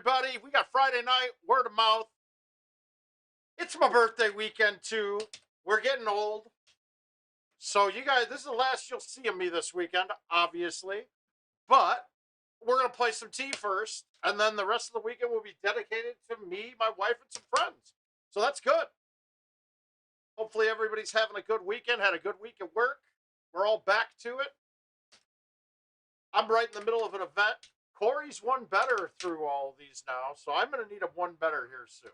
everybody. We got Friday night, word of mouth. It's my birthday weekend, too. We're getting old. So, you guys, this is the last you'll see of me this weekend, obviously. But we're going to play some tea first. And then the rest of the weekend will be dedicated to me, my wife, and some friends. So, that's good. Hopefully, everybody's having a good weekend, had a good week at work. We're all back to it. I'm right in the middle of an event. Corey's one better through all of these now, so I'm going to need a one better here soon.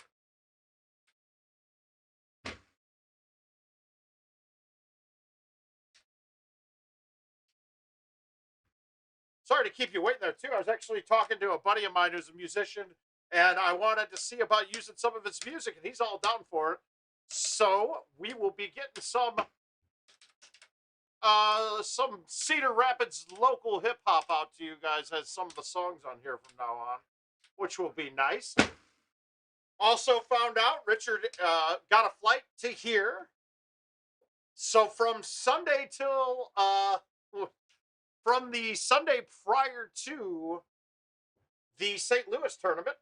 Sorry to keep you waiting there, too. I was actually talking to a buddy of mine who's a musician, and I wanted to see about using some of his music, and he's all down for it. So we will be getting some Cedar Rapids local hip-hop out to you guys as some of the songs on here from now on, which will be nice. Also found out Richard got a flight to here. So from Sunday till from the Sunday prior to the St. Louis tournament,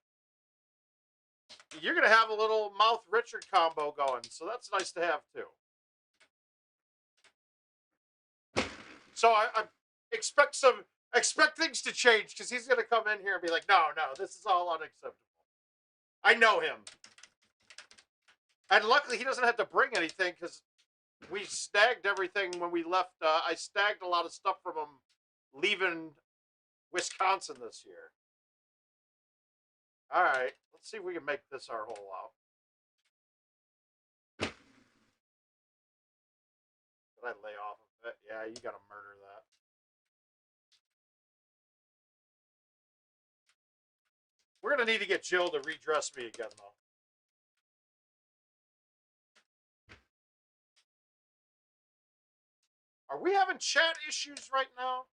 you're going to have a little Mouth Richard combo going. So that's nice to have too. So I expect things to change because he's going to come in here and be like, no, this is all unacceptable. I know him. And luckily he doesn't have to bring anything because we snagged everything when we left. I snagged a lot of stuff from him leaving Wisconsin this year. All right, let's see if we can make this our hole out. Did I lay off of it? Yeah, you got to murder that. We're going to need to get Jill to redress me again, though. Are we having chat issues right now?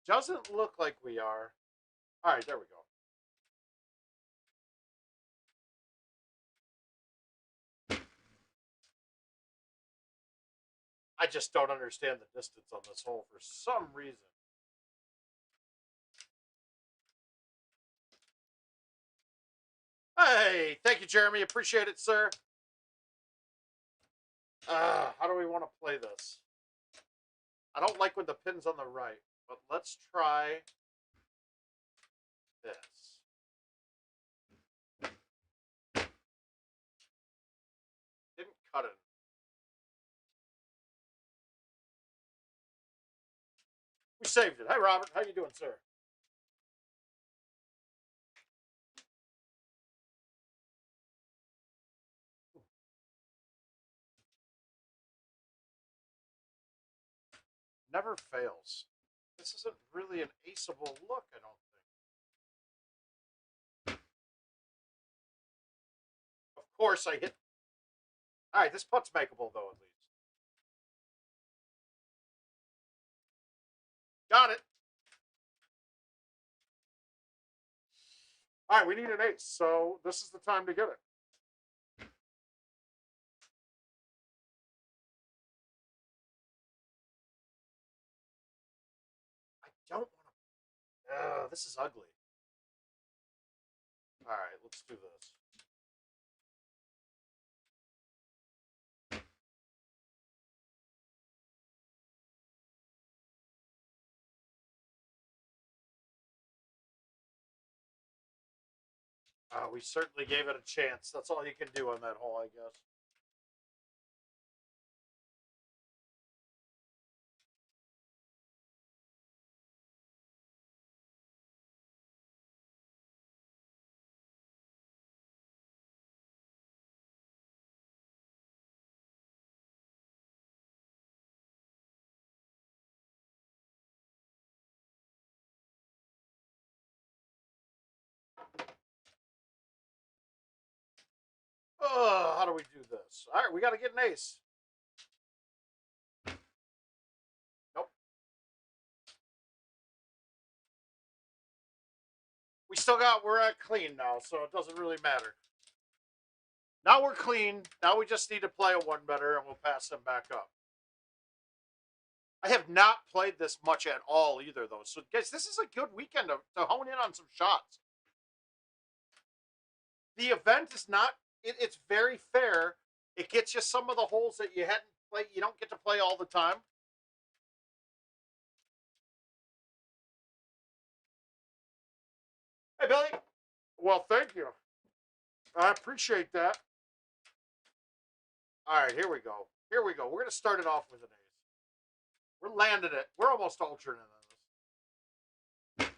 Doesn't look like we are. All right, there we go. I just don't understand the distance on this hole for some reason. Hey, thank you, Jeremy. Appreciate it, sir. How do we want to play this? I don't like when the pin's on the right, but let's try this. Didn't cut it. We saved it. Hi, Robert. How you doing, sir? Never fails. This isn't really an aceable look, I don't think. Of course, I hit. All right, this putt's makeable, though, at least. Got it. All right, we need an ace, so this is the time to get it. I don't want to. This is ugly. All right, let's do this. We certainly gave it a chance. That's all you can do on that hole, I guess. How do we do this? All right, we got to get an ace. Nope. We're at clean now, so it doesn't really matter. Now we're clean. Now we just need to play a one better, and we'll pass them back up. I have not played this much at all either, though. So, guys, this is a good weekend to hone in on some shots. The event is not, it's very fair. It gets you some of the holes that you hadn't played, you don't get to play all the time. Hey, Billy. Well, thank you. I appreciate that. All right, here we go. Here we go. We're going to start it off with an ace. We're landing it. We're almost alternate on this.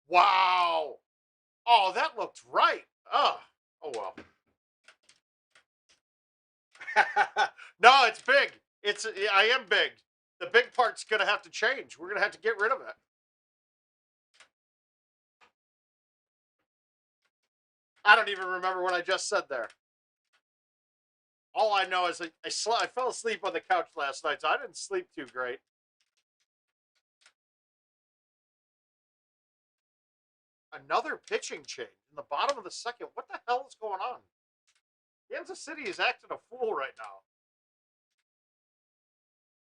Wow. Oh, that looked right. Oh well. No, it's big. I am big. The big part's going to have to change. We're going to have to get rid of it. I don't even remember what I just said there. All I know is I fell asleep on the couch last night, so I didn't sleep too great. Another pitching change in the bottom of the second. What the hell is going on? Kansas City is acting a fool right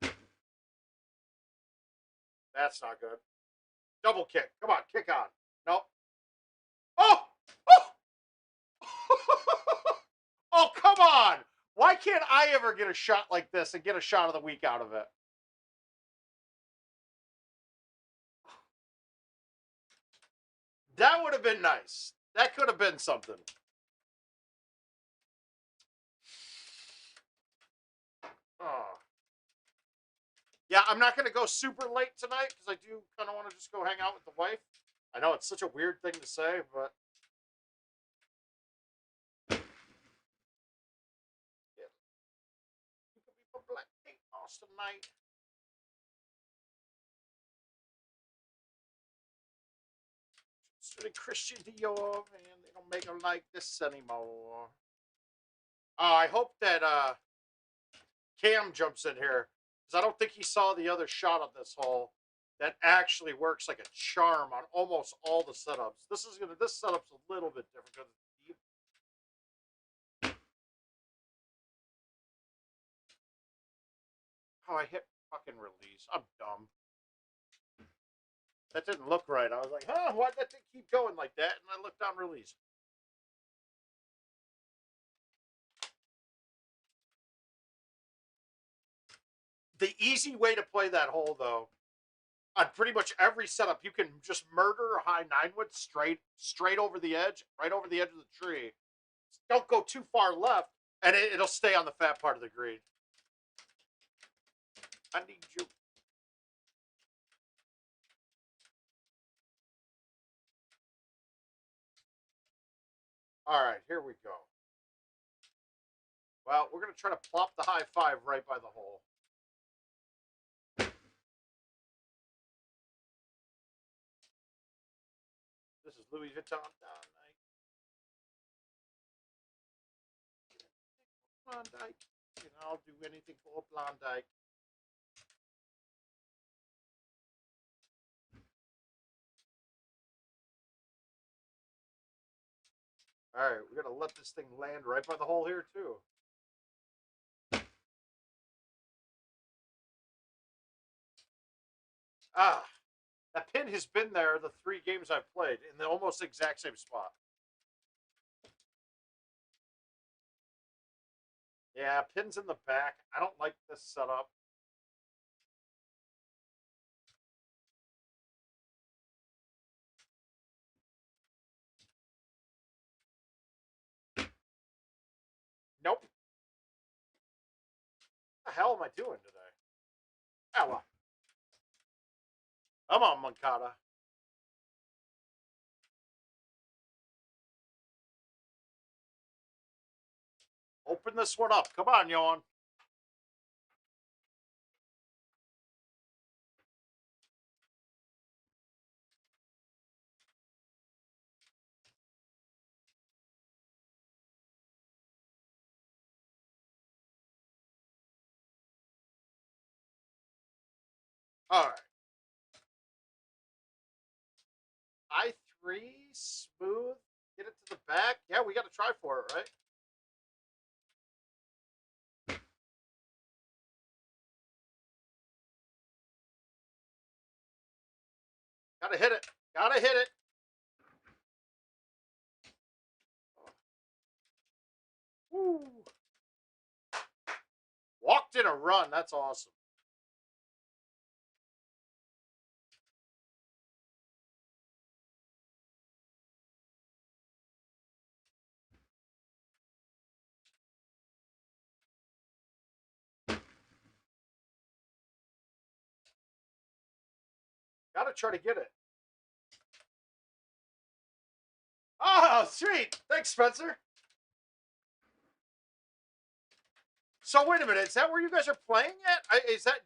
now. That's not good. Double kick. Come on, kick on. Nope. Oh! Oh! Oh, come on! Why can't I ever get a shot like this and get a shot of the week out of it? That would have been nice. That could have been something. Oh. Yeah, I'm not going to go super late tonight because I do kind of want to just go hang out with the wife. I know it's such a weird thing to say, but yeah. You could be for Black King Austin tonight. Instead of Christian Dior, man, they don't make them like this anymore. I hope that Cam jumps in here because I don't think he saw the other shot of this hole that actually works like a charm on almost all the setups. This setup's a little bit different because it's deep. Oh, I hit fucking release. I'm dumb. That didn't look right. I was like, huh, why'd that thing keep going like that? And I looked on release. The easy way to play that hole, though, on pretty much every setup, you can just murder a high 9-wood straight over the edge, right over the edge of the tree. Don't go too far left, and it'll stay on the fat part of the green. I need you. All right, here we go. Well, we're going to try to plop the high five right by the hole. This is Louis Vuitton down night. Blondike. You know, I'll do anything for a Blondike. All right, we're going to let this thing land right by the hole here, too. Ah, that pin has been there the 3 games I've played in the almost exact same spot. Yeah, pin's in the back. I don't like this setup. Nope. What the hell am I doing today? Oh, well. Come on, Mancada. Open this one up. Come on, Yawn. All right. I3, smooth, get it to the back. Yeah, we got to try for it, right? Gotta hit it. Gotta hit it. Woo. Walked in a run. That's awesome. Gotta try to get it. Oh, sweet. Thanks, Spencer. So wait a minute. Is that where you guys are playing at? Do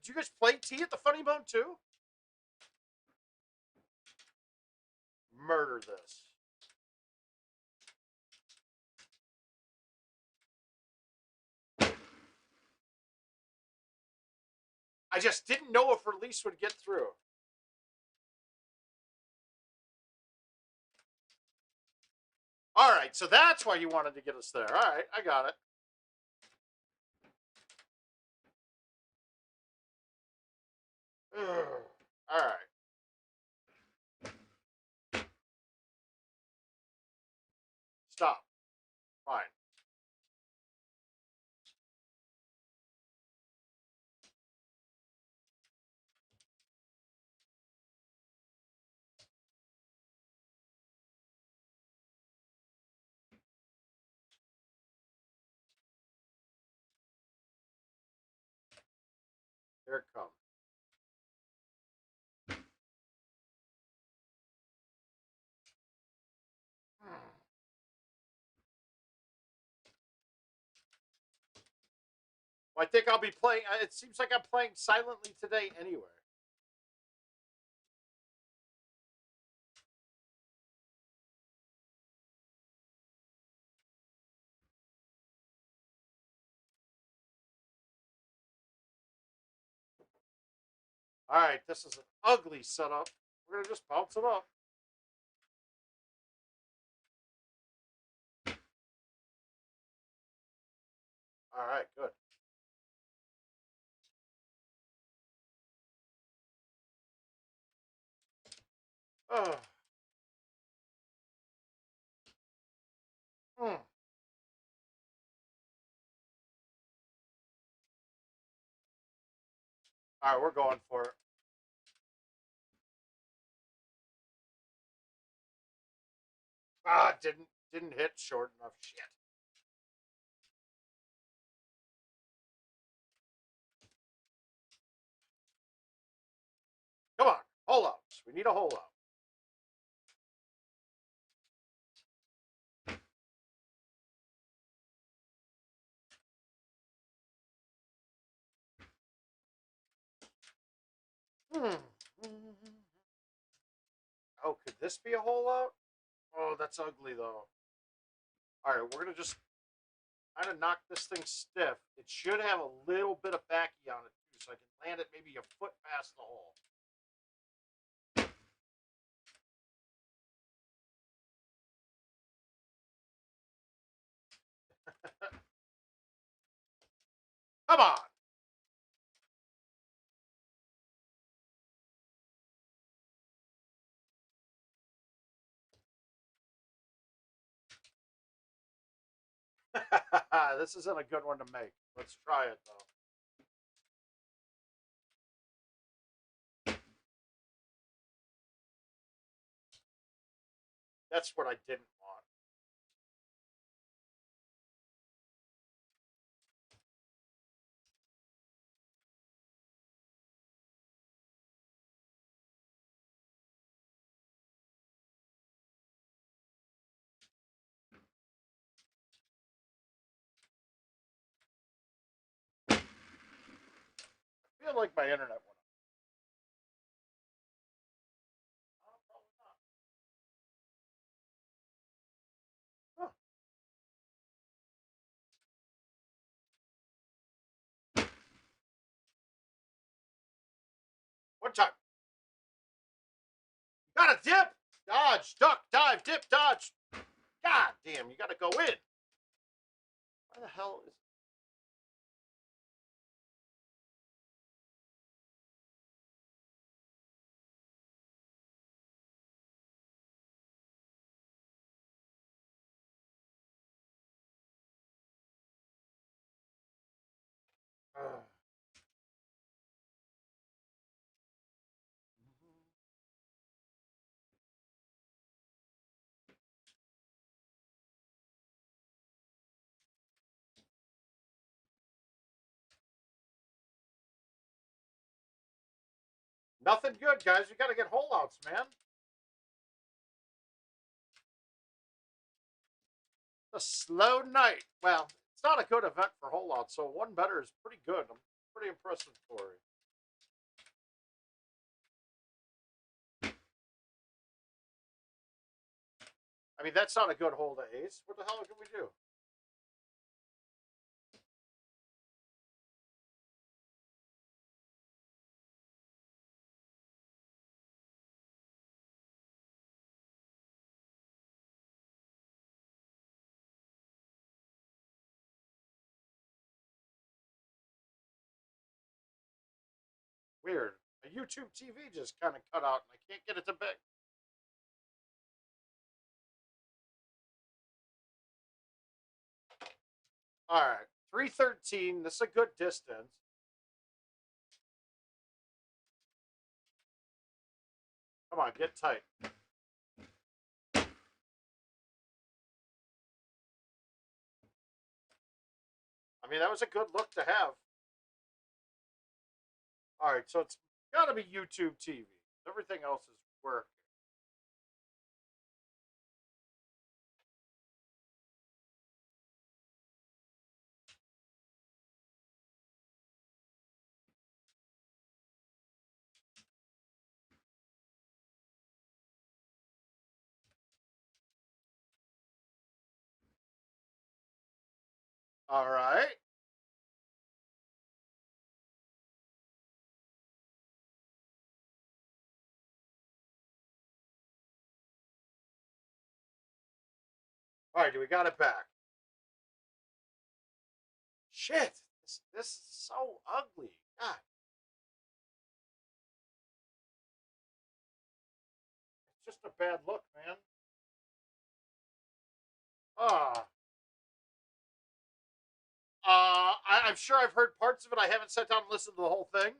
you guys play T at the Funny Bone too? Murder this. I just didn't know if release would get through. All right, so that's why you wanted to get us there. All right, I got it. All right. Stop. Fine. Here it comes. Well, I think I'll be playing. It seems like I'm playing silently today anyway. All right, this is an ugly setup. We're going to just bounce it up. All right, good. Oh. Mm. All right, we're going for it. Ah, didn't hit short enough. Shit. Come on, hole outs. We need a hole out. Hmm. Oh, could this be a hole out? Oh, that's ugly though. All right, we're gonna just kind of knock this thing stiff. It should have a little bit of backy on it too, so I can land it maybe a foot past the hole. Come on. This isn't a good one to make. Let's try it though. That's what I didn't want. I feel like my internet went up. Oh, probably not. Huh. One time. Got a dip. Dodge, duck, dive, dip, dodge. God damn, you got to go in. Why the hell is... Nothing good, guys. We got to get hole outs, man. A slow night. Well, it's not a good event for hole outs, so one better is pretty good. I'm pretty impressed with Corey. I mean, that's not a good hole to ace. What the hell can we do? Weird. A YouTube TV just kind of cut out, and I can't get it to back. All right, 313. This is a good distance. Come on, get tight. I mean, that was a good look to have. All right, so it's got to be YouTube TV. Everything else is work. All right. All right, we got it back. Shit, this is so ugly. God. It's just a bad look, man. I'm sure I've heard parts of it. I haven't sat down and listened to the whole thing.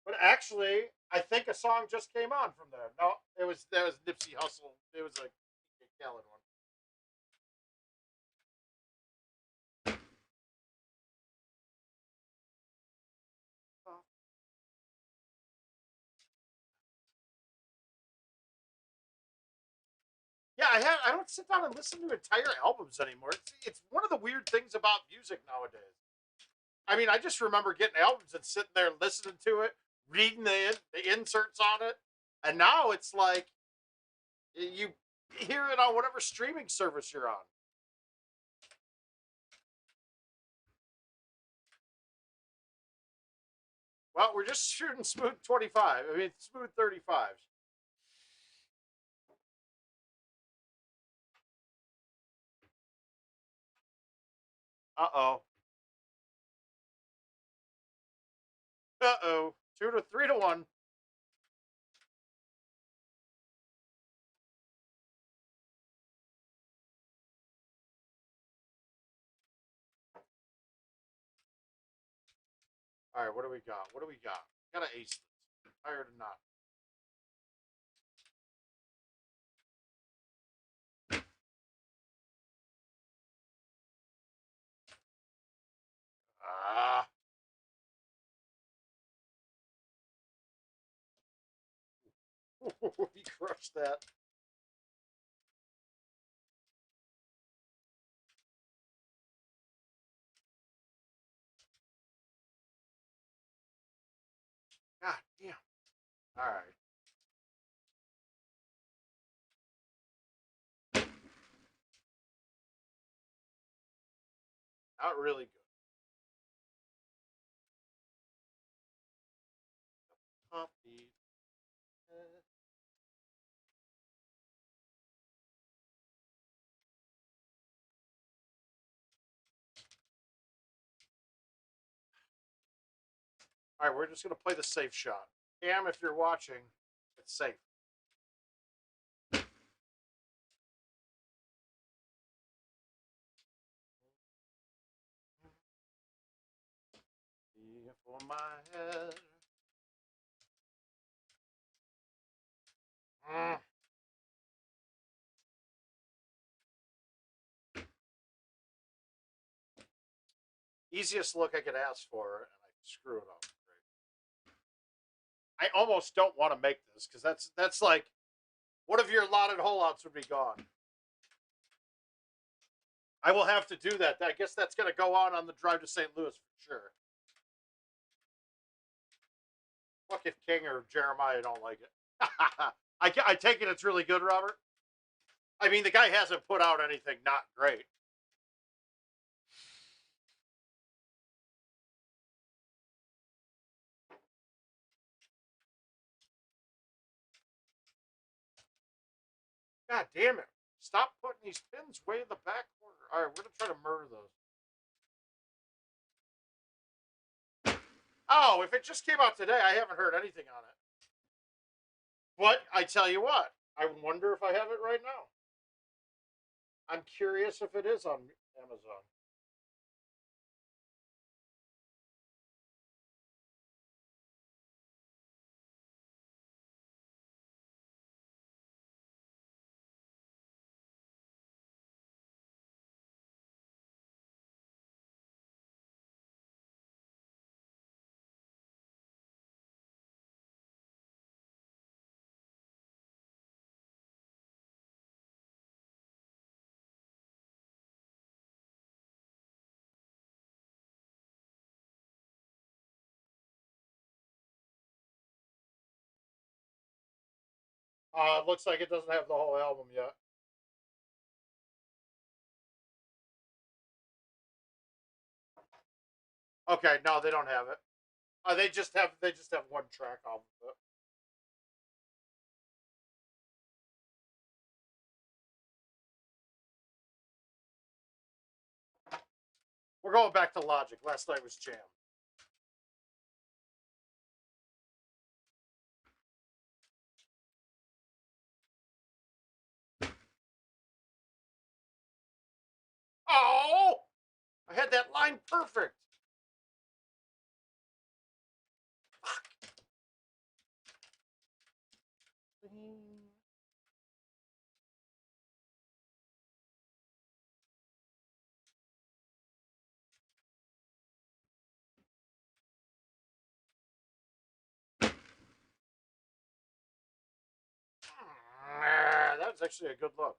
But actually, I think a song just came on from there. No, that was Nipsey Hussle. It was a Khaled one. Yeah, I don't sit down and listen to entire albums anymore. It's one of the weird things about music nowadays. I mean, I just remember getting albums and sitting there listening to it, reading the inserts on it, and now it's like you hear it on whatever streaming service you're on. Well, we're just shooting smooth 25. I mean, smooth 35s. Uh-oh. Uh-oh. 2 to 3 to 1. All right, what do we got? What do we got? Gotta ace this. Tired or not. Ah. He crushed that. God damn. All right. Not really good. Up. All right, we're just going to play the safe shot. Cam, if you're watching, it's safe. For my head. Easiest look I could ask for, and I screw it up. Great. I almost don't want to make this because that's like, what if your allotted holeouts would be gone? I will have to do that. I guess that's going to go on the drive to St. Louis for sure. Fuck if King or Jeremiah don't like it. I take it it's really good, Robert. I mean, the guy hasn't put out anything not great. God damn it. Stop putting these pins way in the back corner. All right, we're going to try to murder those. Oh, if it just came out today, I haven't heard anything on it. But I tell you what, I wonder if I have it right now. I'm curious if it is on Amazon. It looks like it doesn't have the whole album yet. Okay, no, they don't have it. They just have one track off of it. We're going back to Logic. Last night was Jam. Oh! I had that line perfect. Fuck. That was actually a good look.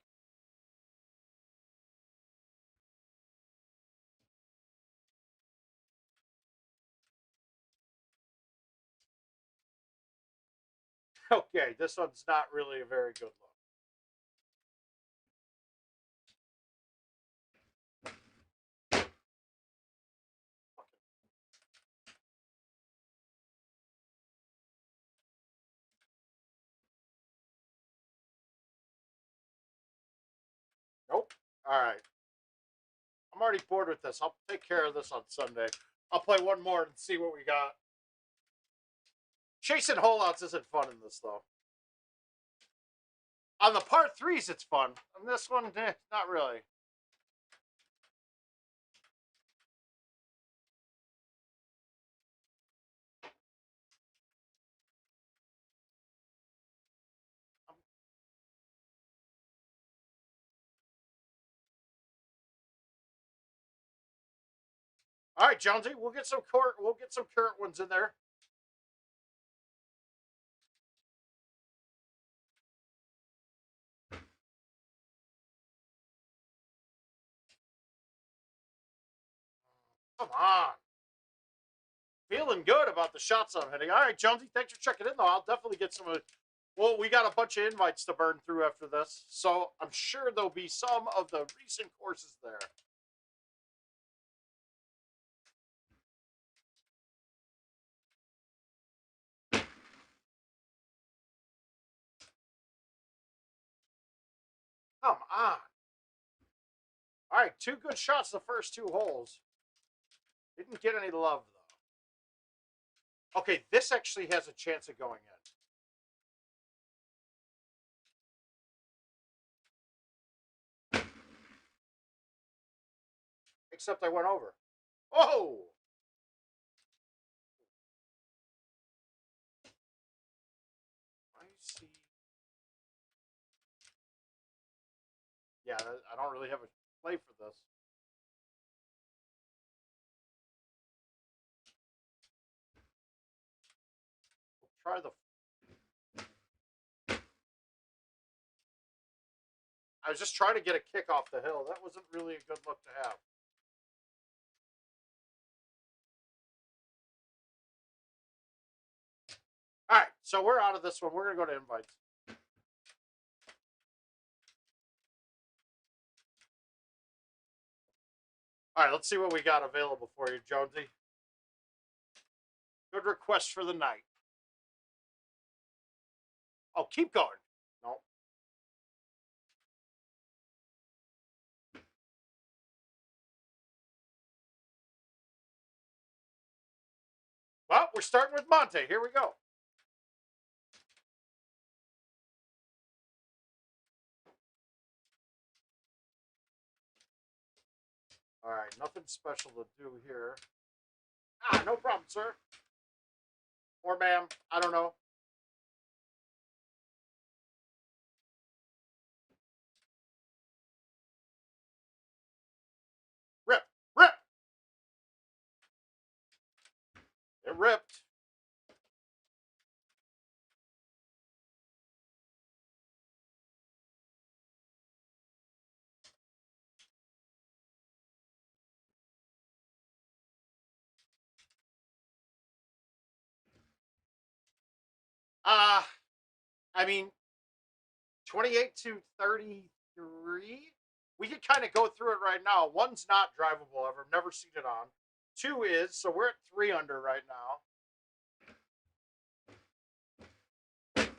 Okay, this one's not really a very good look. Nope. All right. I'm already bored with this. I'll take care of this on Sunday. I'll play one more and see what we got. Chasing holeouts isn't fun in this, though. On the part threes, it's fun. On this one, not really. All right, Jonesy, we'll get some current ones in there. Come on. Feeling good about the shots I'm hitting. All right, Jonesy, thanks for checking in, though. I'll definitely get some. Well, we got a bunch of invites to burn through after this, so I'm sure there'll be some of the recent courses there. Come on. All right, two good shots the first two holes. Didn't get any love, though. Okay, this actually has a chance of going in. Except I went over. Oh! I see. Yeah, I don't really have a play for this. We'll try the... I was just trying to get a kick off the hill. That wasn't really a good look to have. All right, so we're out of this one. We're going to go to invites. All right, let's see what we got available for you, Jonesy. Good request for the night. Oh, keep going. No. Well, we're starting with Monte. Here we go. All right, nothing special to do here. Ah, no problem, sir. Or ma'am. I don't know. Rip. Rip. It ripped. I mean, 28 to 33. We can kind of go through it right now. One's not drivable ever. Never seen it on. Two is, so we're at 3 under right now. Of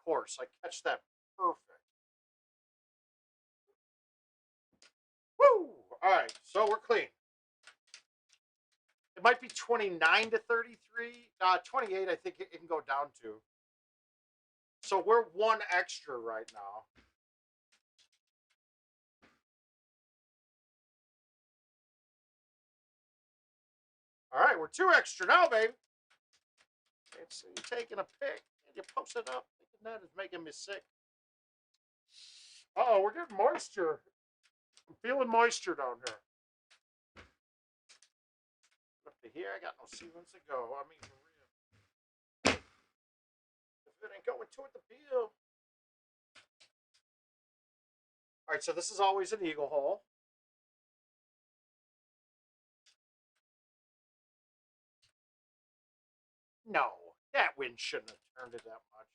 course, I catch that perfect. Woo! All right, so we're clean. It might be 29 to 33. 28, I think it can go down to. So we're 1 extra right now. All right, we're 2 extra now, baby. It's you taking a pic and you post it up. That is making me sick. Oh, we're getting moisture. I'm feeling moisture down here. Up to here, I got no ceilings to go. I mean, for real. If it ain't going toward the bill. All right, so this is always an eagle hole. No, that wind shouldn't have turned it that much.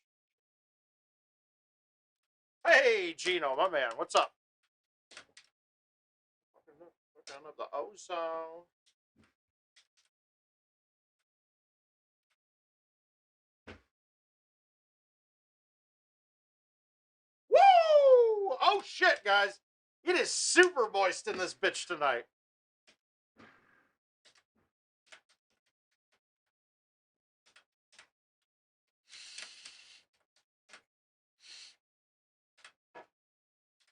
Hey, Gino, my man, what's up? Put down of the ozone. Woo! Oh shit, guys! It is super moist in this bitch tonight.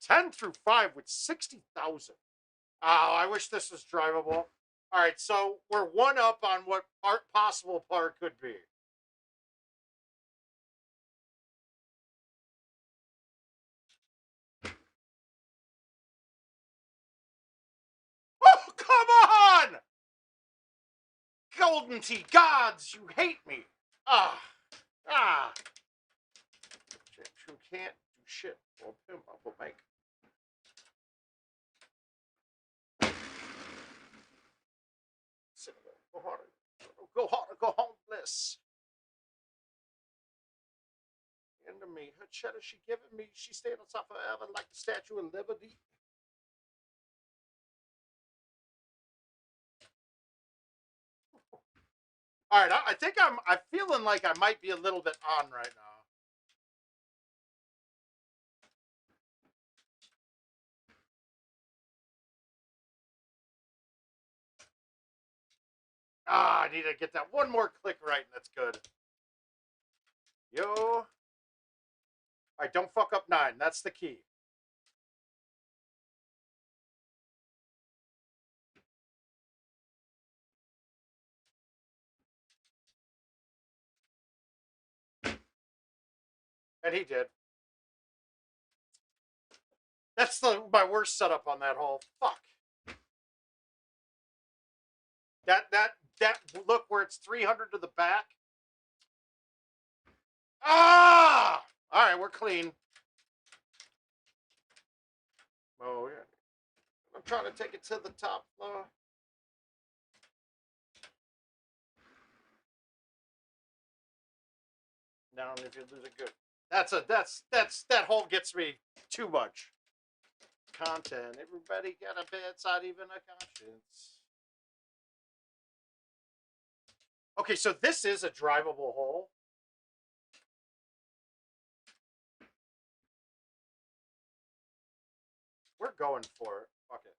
$10-5 with 60,000. Oh, I wish this was drivable. All right, so we're 1 up on what possible par could be. Oh, come on! Golden Tee gods, you hate me. You can't do shit. Well, him up will make. Go harder. Go harder. Go homeless. Into me. Her cheddar she giving me. She staying on top forever like the Statue of Liberty. All right, I think I'm feeling like I might be a little bit on right now. Ah, I need to get that one more click right, and that's good. Yo. All right, don't fuck up 9. That's the key. And he did. That's my worst setup on that hole. Fuck. That look where it's 300 to the back. Ah! All right, we're clean. Oh, yeah. I'm trying to take it to the top floor. Now, if you lose it, good. That hole gets me too much. Content. Everybody got a bad side, even a conscience. Okay, so this is a drivable hole. We're going for it. Fuck it.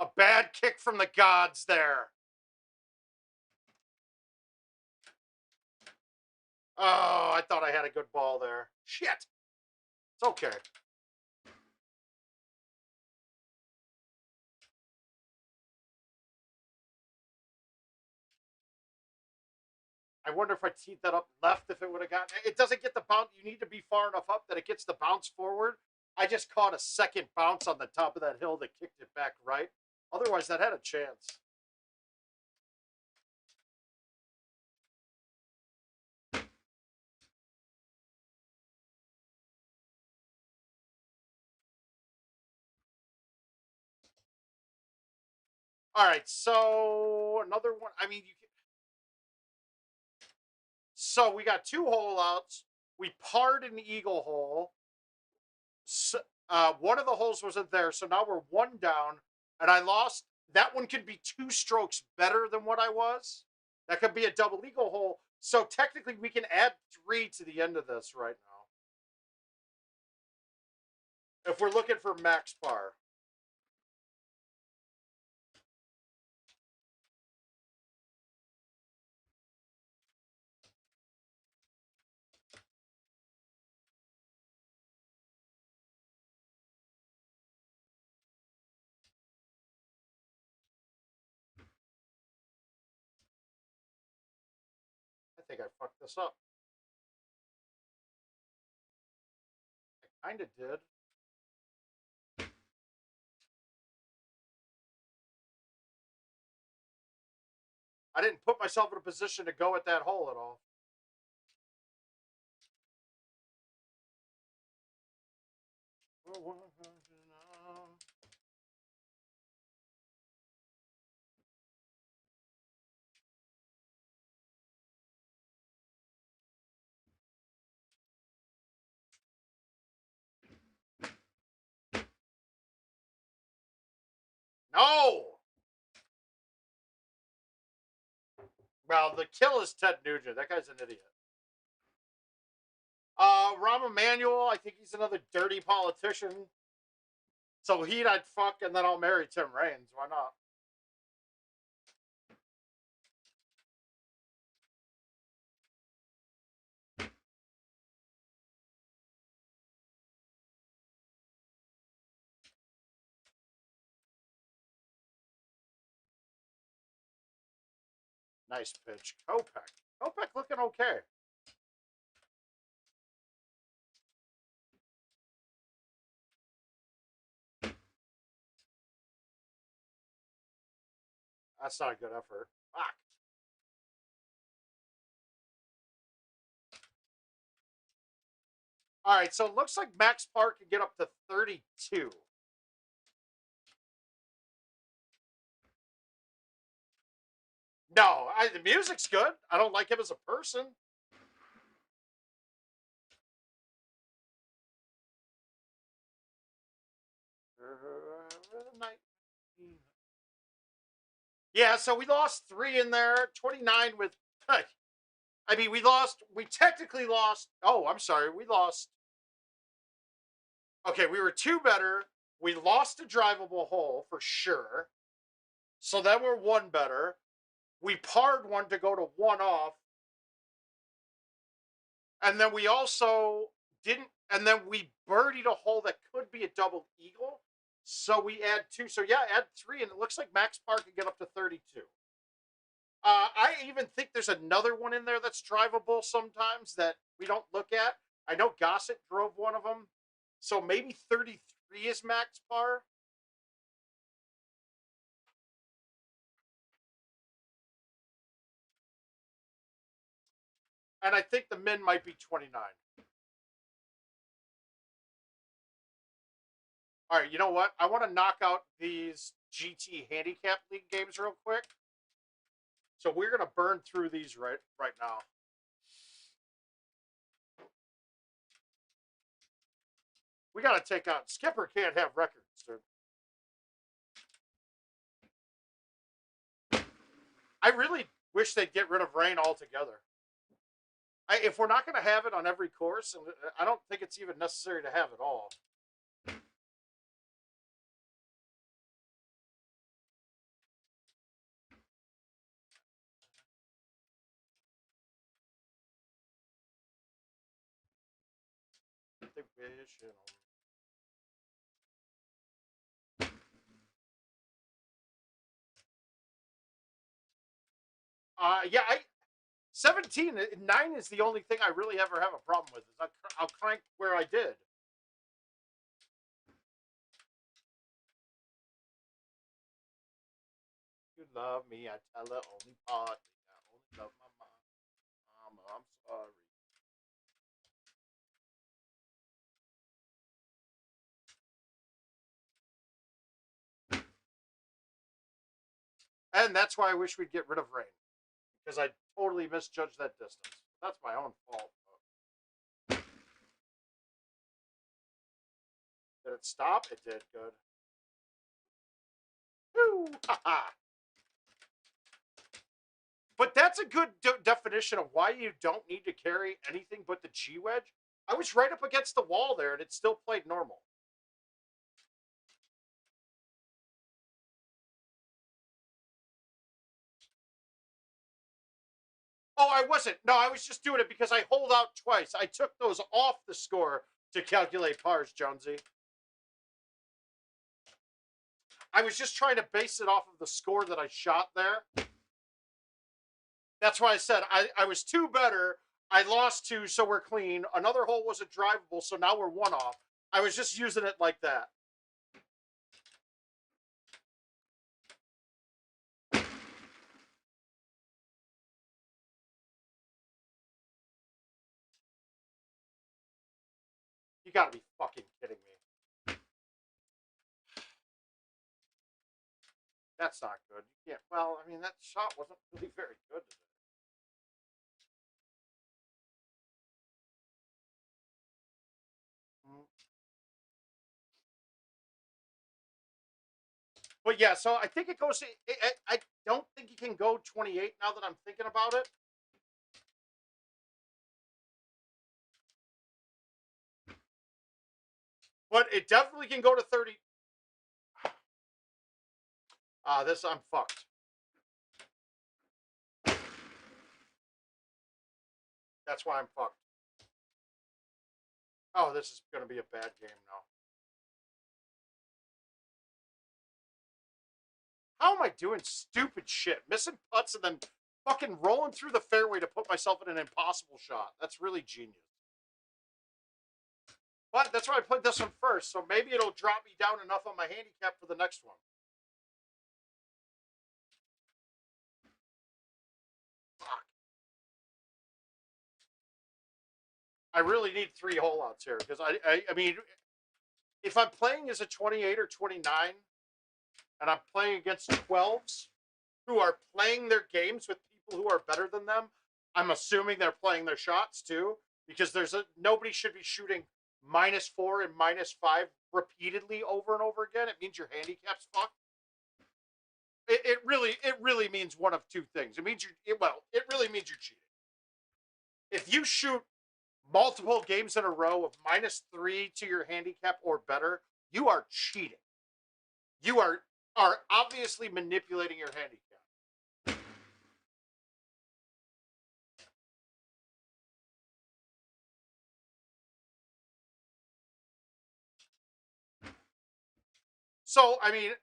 A bad kick from the gods there. Oh, I thought I had a good ball there. Shit. It's okay. I wonder if I teed that up left, if it would have gotten it. Doesn't get the bounce. You need to be far enough up that it gets the bounce forward. I just caught a second bounce on the top of that hill that kicked it back right. Otherwise, that had a chance. All right, so another one. I mean, so we got 2 hole outs. We parred an eagle hole. So, one of the holes wasn't there, so now we're 1 down, and I lost. That one could be 2 strokes better than what I was. That could be a double eagle hole. So technically, we can add 3 to the end of this right now. If we're looking for max par. I think I fucked this up. I kind of did. I didn't put myself in a position to go at that hole at all. No! Well, the kill is Ted Nugent. That guy's an idiot. Rahm Emanuel, I think he's another dirty politician. So I'd fuck, and then I'll marry Tim Raines. Why not? Nice pitch. Kopech. Kopech looking okay. That's not a good effort. Fuck. All right, so it looks like Max Park can get up to 32. No, the music's good. I don't like him as a person. Yeah, so we lost 3 in there. 29 with. I mean, we technically lost. Oh, I'm sorry. We lost. Okay, we were 2 better. We lost a drivable hole for sure. So then we're 1 better. We parred one to go to 1 off. And then we also didn't, and then we birdied a hole that could be a double eagle. So we add 2. So yeah, add 3, and it looks like max par can get up to 32. I even think there's another one in there that's drivable sometimes that we don't look at. I know Gossett drove one of them. So maybe 33 is max par. And I think the min might be 29. All right, you know what? I want to knock out these GT Handicap League games real quick. So we're going to burn through these right now. We got to take out... Skipper can't have records, dude. I really wish they'd get rid of rain altogether. If we're not going to have it on every course, and I don't think it's even necessary to have it all. Yeah, 17, 9 is the only thing I really ever have a problem with. Is I'll crank where I did. You love me, I tell her only partly. I only love my mama. I'm sorry. And that's why I wish we'd get rid of rain. Because I totally misjudged that distance. That's my own fault. Did it stop? It did. Good. Woo! Ha-ha! But that's a good definition of why you don't need to carry anything but the G-wedge. I was right up against the wall there, and it still played normal. Oh, I wasn't. No, I was just doing it because I hold out twice. I took those off the score to calculate pars, Jonesy. I was just trying to base it off of the score that I shot there. That's why I said I was 2 better. I lost 2, so we're clean. Another hole wasn't drivable, so now we're 1 off. I was just using it like that. You gotta be fucking kidding me. That's not good. You can't. Well, I mean, that shot wasn't really very good today. But yeah, so I think it goes. I don't think you can go 28 now that I'm thinking about it. But it definitely can go to 30. This I'm fucked. That's why I'm fucked. Oh, this is going to be a bad game now. How am I doing stupid shit? Missing putts and then fucking rolling through the fairway to put myself in an impossible shot. That's really genius. But that's why I played this one first, so maybe it'll drop me down enough on my handicap for the next one. Fuck. I really need 3 holeouts here because I mean, if I'm playing as a 28 or 29 and I'm playing against 12s who are playing their games with people who are better than them, I'm assuming they're playing their shots too, because nobody should be shooting -4 and -5 repeatedly over and over again. It means your handicap's fucked. It really means one of 2 things. It means it really means you're cheating. If you shoot multiple games in a row of -3 to your handicap or better, you are cheating. You are obviously manipulating your handicap. So I mean,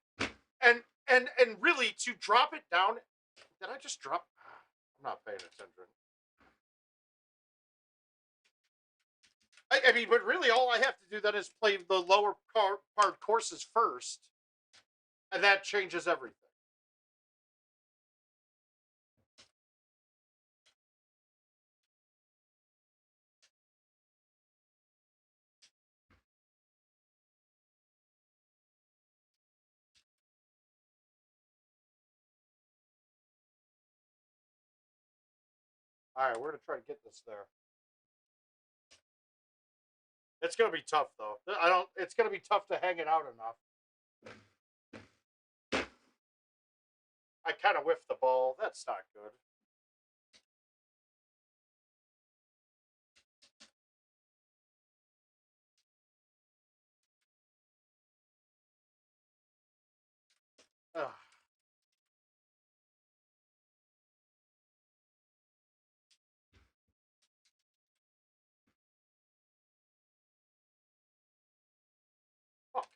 and really to drop it down. Did I just drop? I'm not paying attention. I mean, but really, all I have to do then is play the lower part courses first, and that changes everything. All right, we're gonna try to get this there. It's gonna be tough though. I don't. It's gonna be tough to hang it out enough. I kind of whiffed the ball. That's not good. Ugh. Fuck.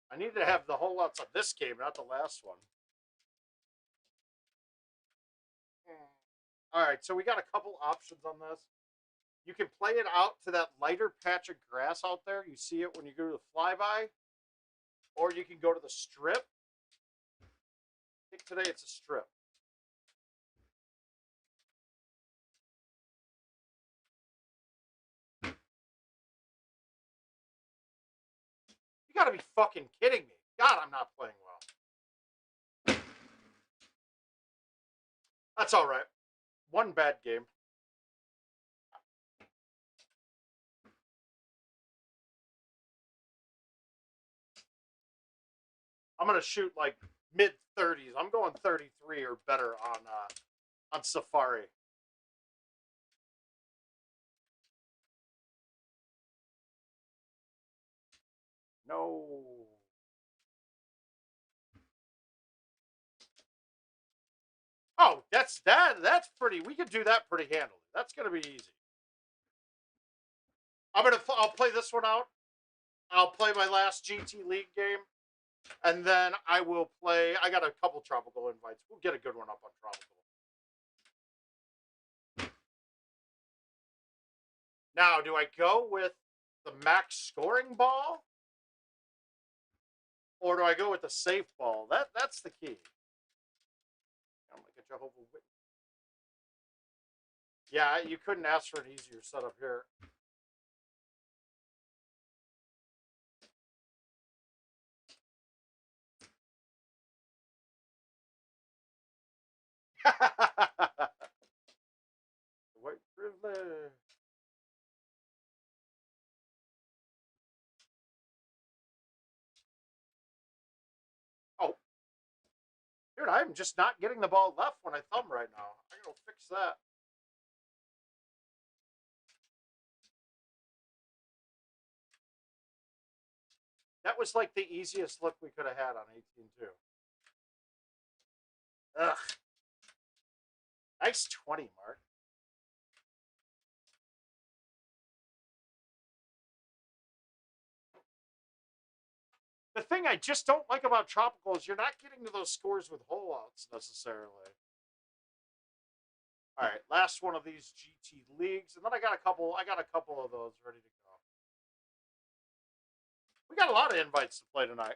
I need to have the whole lots on this game, not the last one. All right, so we got a couple options on this. You can play it out to that lighter patch of grass out there. You see it when you go to the flyby, or you can go to the strip. I think today it's a strip. You gotta be fucking kidding me. God, I'm not playing well. That's all right. One bad game. I'm gonna shoot like mid 30s. I'm going 33 or better on Safari. No. Oh, that's that. That's pretty. We could do that pretty handily. That's gonna be easy. I'll play this one out. I'll play my last GT League game, and then I will play. I got a couple tropical invites. We'll get a good one up on tropical. Now, do I go with the max scoring ball, or do I go with the safe ball? That's the key. I'm like a Jehovah's Witness. Yeah, you couldn't ask for an easier setup here. White privilege. Oh, dude, I'm just not getting the ball left when I thumb right now. I gotta fix that. That was like the easiest look we could have had on 18-2. Ugh. Nice 20, Mark. The thing I just don't like about Tropical is you're not getting to those scores with hole outs necessarily. All right, last one of these GT leagues, and then I got a couple of those ready to go. We got a lot of invites to play tonight.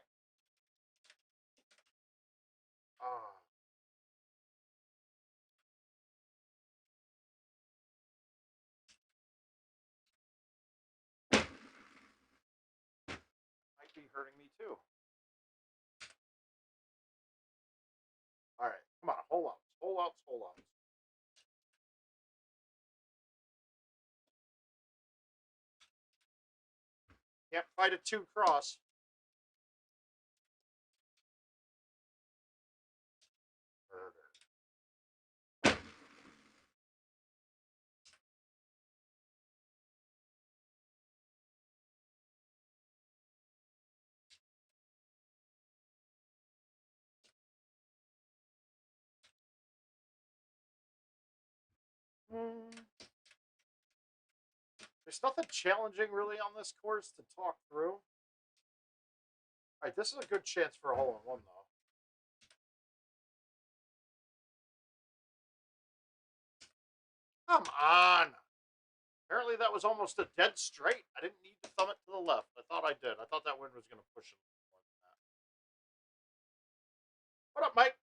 Might be hurting me too. All right, come on, hole outs, hole outs, hole outs. Can't fight a 2 cross. Murder. There's nothing challenging really on this course to talk through. All right, this is a good chance for a hole-in-one, though. Come on. Apparently that was almost a dead straight. I didn't need to thumb it to the left. I thought I did. I thought that wind was going to push it more than that. What up, Mike?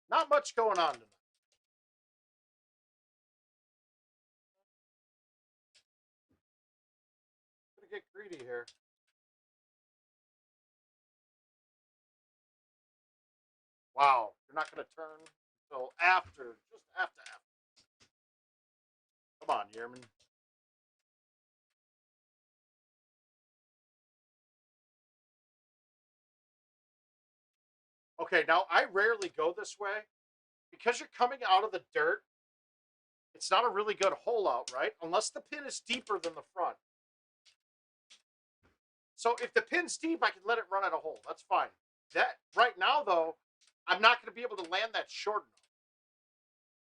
Not much going on tonight. Gonna get greedy here. Wow, you're not gonna turn until after, just after. Come on, Yearman. Okay, now I rarely go this way. Because you're coming out of the dirt, it's not a really good hole out, right? Unless the pin is deeper than the front. So if the pin's deep, I can let it run at a hole. That's fine. That right now, though, I'm not going to be able to land that short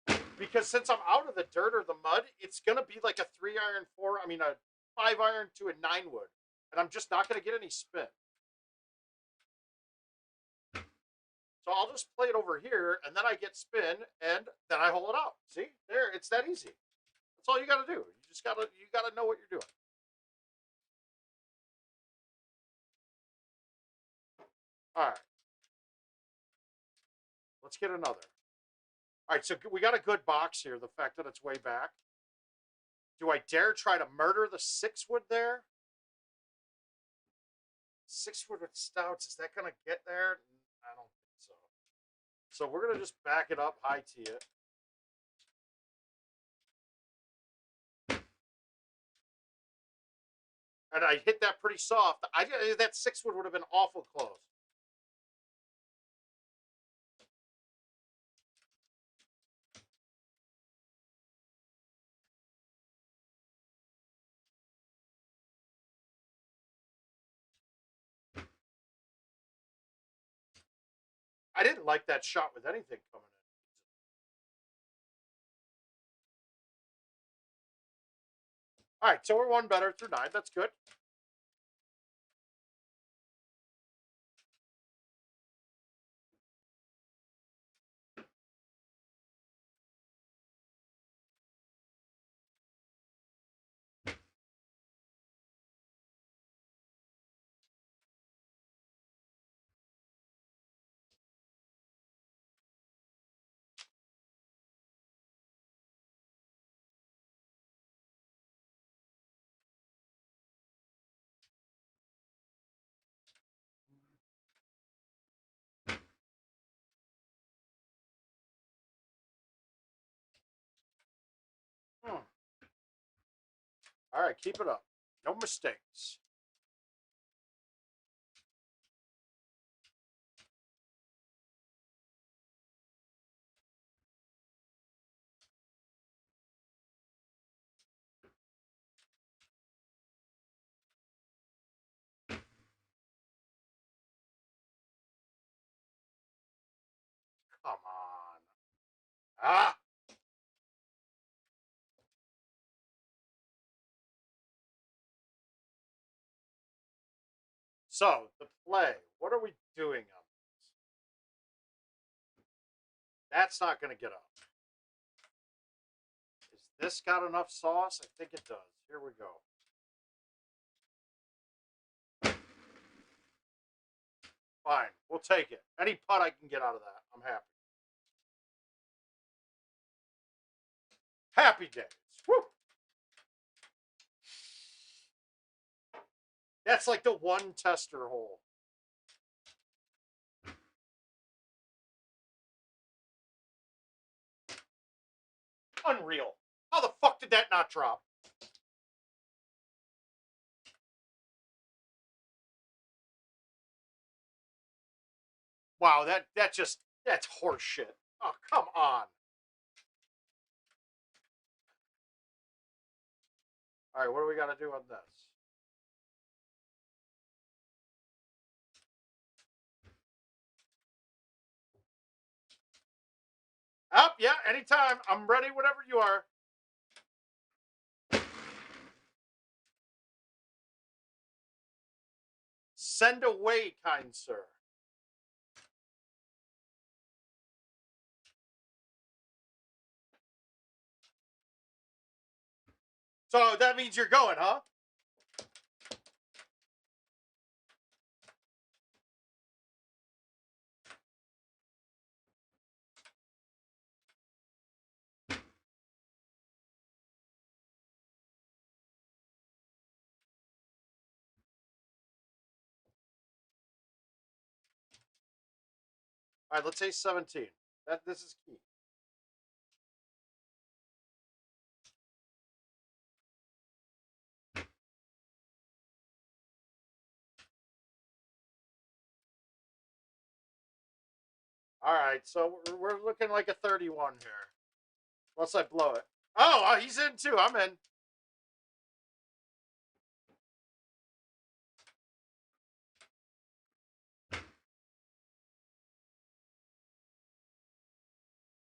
enough. Because since I'm out of the dirt or the mud, it's going to be like a 3-iron, a 5-iron to a 9-wood. And I'm just not going to get any spin. So I'll just play it over here, and then I get spin, and then I hole it out. See? There, it's that easy. That's all you got to do. You got to know what you're doing. All right. Let's get another. All right, so we got a good box here, the fact that it's way back. Do I dare try to murder the 6-wood there? 6-wood with stouts, is that going to get there? I don't think so. So we're going to just back it up, high tee it. And I hit that pretty soft. That 6-wood would have been awful close. I didn't like that shot with anything coming in. All right, so we're one better through 9. That's good. All right, keep it up. No mistakes. Come on. Ah! So, the play. What are we doing on this? That's not going to get up. Is this got enough sauce? I think it does. Here we go. Fine. We'll take it. Any putt I can get out of that, I'm happy. Happy days. Woo! That's like the one tester hole. Unreal. How the fuck did that not drop? Wow, that's horse shit. Oh, come on. All right, what do we got to do on this? Up, yeah, anytime. I'm ready whenever you are. Send away, kind sir. So that means you're going, huh? All right, let's say 17. This is key. All right, so we're looking like a 31 here. Unless I blow it. Oh, he's in too. I'm in.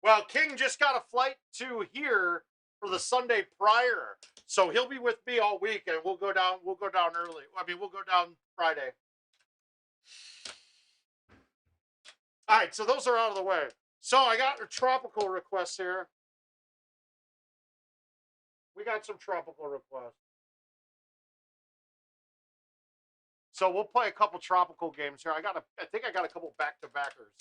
Well, King just got a flight to here for the Sunday prior, so he'll be with me all week, and we'll go down. We'll go down early. I mean, we'll go down Friday. All right, so those are out of the way. So I got a tropical request here. We got some tropical requests. So we'll play a couple tropical games here. I think I got a couple back-to-backers.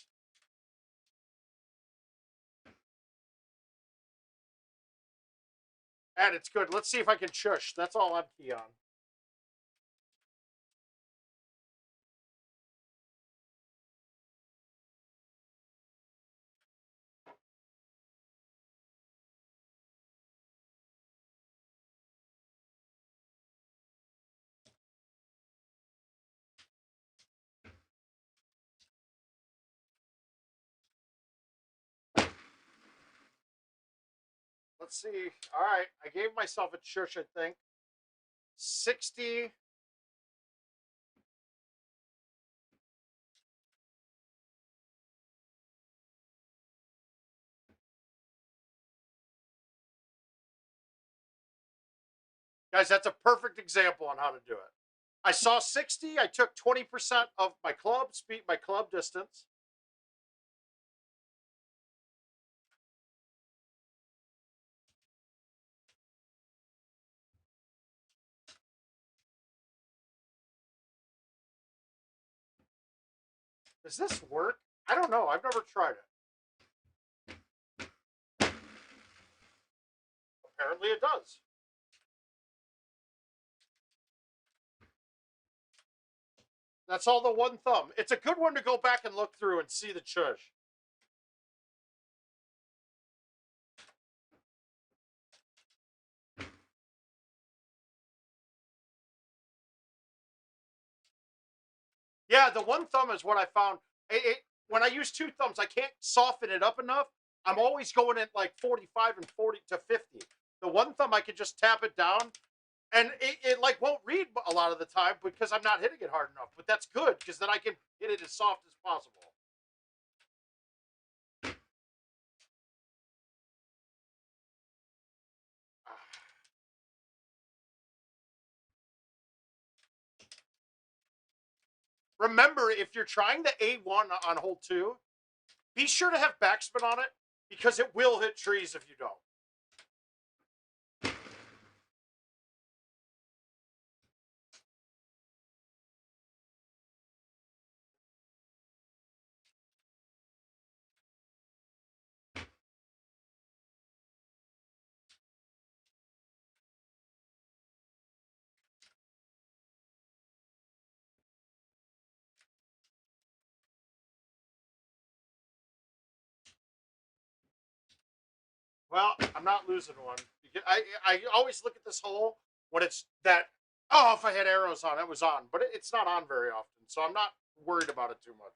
And it's good. Let's see if I can shush. That's all I'm key on. Let's see. All right. I gave myself a shush, I think. 60. Guys, that's a perfect example on how to do it. I saw 60. I took 20% of my club speed, my club distance. Does this work? I don't know. I've never tried it. Apparently it does. That's all the one thumb. It's a good one to go back and look through and see the chush. Yeah, the one thumb is what I found. When I use two thumbs, I can't soften it up enough. I'm always going at like 45 and 40 to 50. The one thumb, I can just tap it down, and it like won't read a lot of the time because I'm not hitting it hard enough. But that's good because then I can hit it as soft as possible. Remember, if you're trying the A1 on hole 2, be sure to have backspin on it because it will hit trees if you don't. Well, I'm not losing one. I always look at this hole when it's that, oh, if I had arrows on, it was on. But it's not on very often, so I'm not worried about it too much.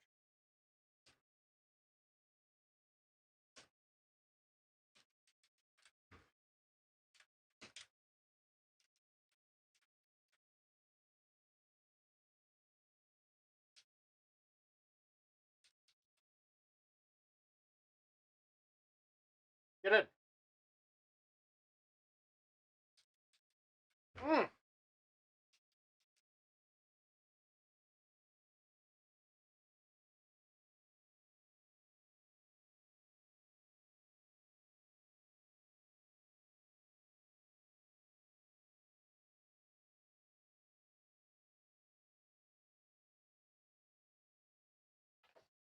Get in. Mm.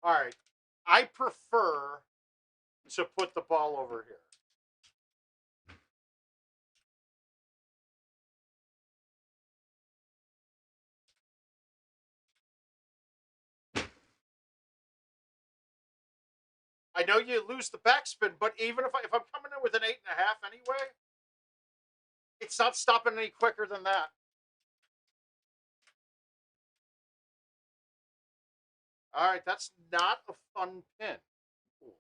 All right. I prefer to put the ball over here. I know you lose the backspin, but even if I'm coming in with an 8.5 anyway, it's not stopping any quicker than that. All right, that's not a fun pin. Ooh.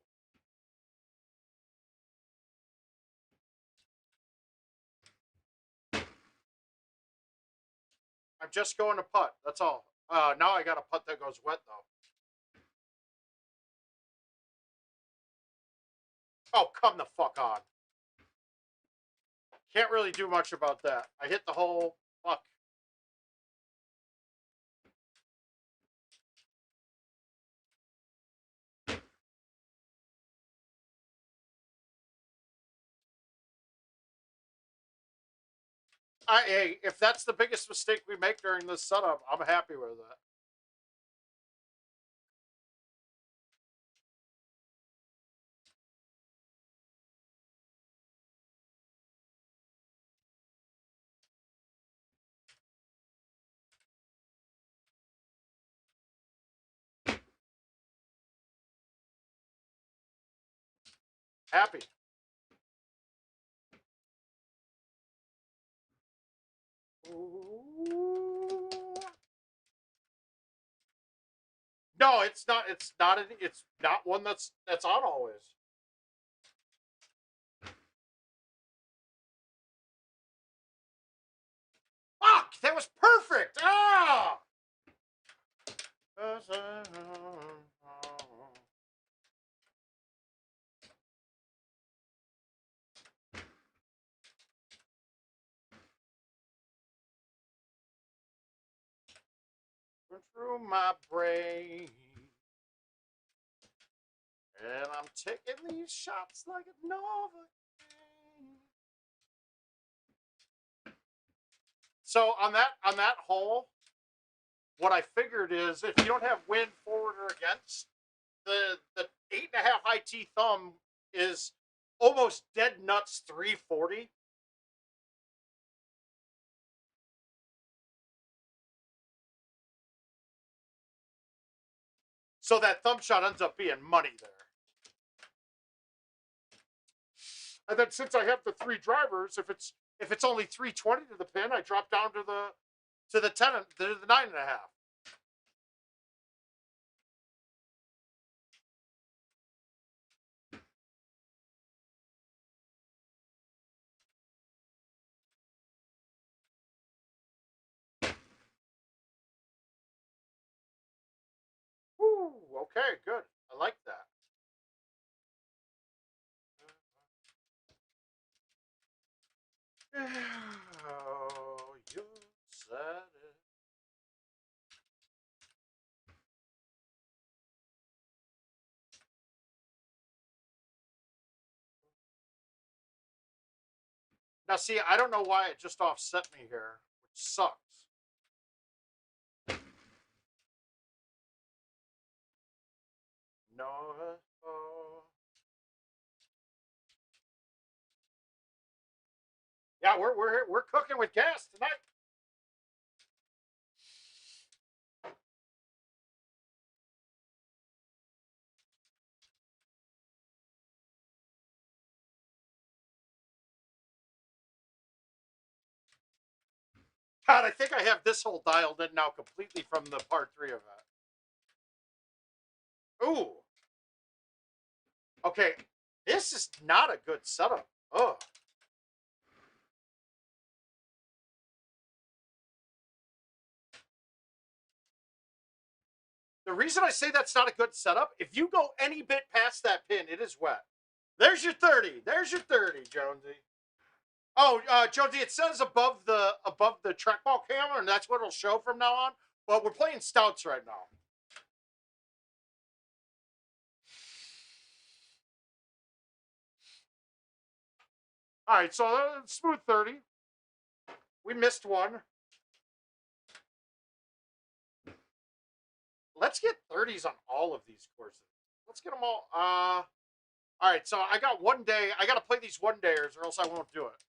I'm just going to putt. That's all. Now I got a putt that goes wet though. Oh, come the fuck on. Can't really do much about that. I hit the hole. Fuck. Hey, if that's the biggest mistake we make during this setup, I'm happy with that. Happy. Ooh. No, it's not. It's not. It's not one that's on always. Fuck! That was perfect. Ah. Through my brain, and I'm taking these shots like a Nova. So on that hole, what I figured is if you don't have wind forward or against, the 8.5 IT thumb is almost dead nuts 340. So that thumb shot ends up being money there. And then since I have the three drivers, if it's only 320 to the pin, I drop down to the 10 to the 9.5. Woo, okay, good. I like that. Oh, you said it. Now, see, I don't know why it just offset me here, which sucks. No. Oh. Yeah, we're cooking with gas tonight. God, I think I have this hole dialed in now completely from the part 3 of that. Ooh. Okay, this is not a good setup. Oh. The reason I say that's not a good setup, if you go any bit past that pin, it is wet. There's your 30. There's your 30, Jonesy. Oh, Jonesy, it says above the trackball camera, and that's what it'll show from now on. But we're playing stouts right now. All right, so smooth 30. We missed one. Let's get 30s on all of these courses. Let's get them all. All right, so I got 1 day. I got to play these 1-dayers or else I won't do it.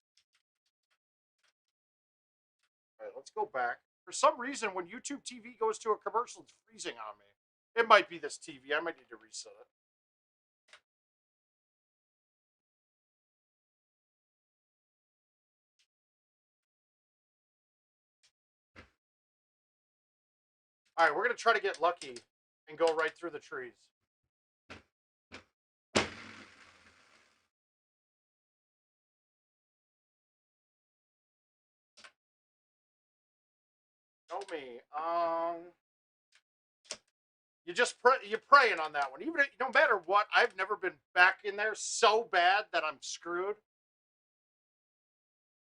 All right, let's go back. For some reason, when YouTube TV goes to a commercial, it's freezing on me. It might be this TV. I might need to reset it. All right, we're going to try to get lucky and go right through the trees. Show me. You're praying on that one. Even if, no matter what, I've never been back in there so bad that I'm screwed.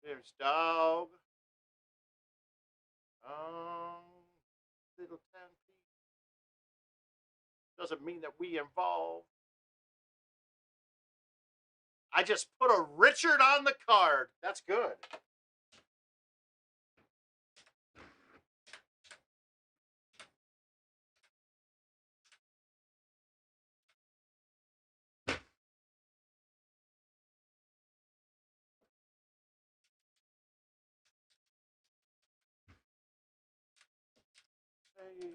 There's dog. Little 10 feet. Doesn't mean that we involve. I just put a Richard on the card. That's good. Hey.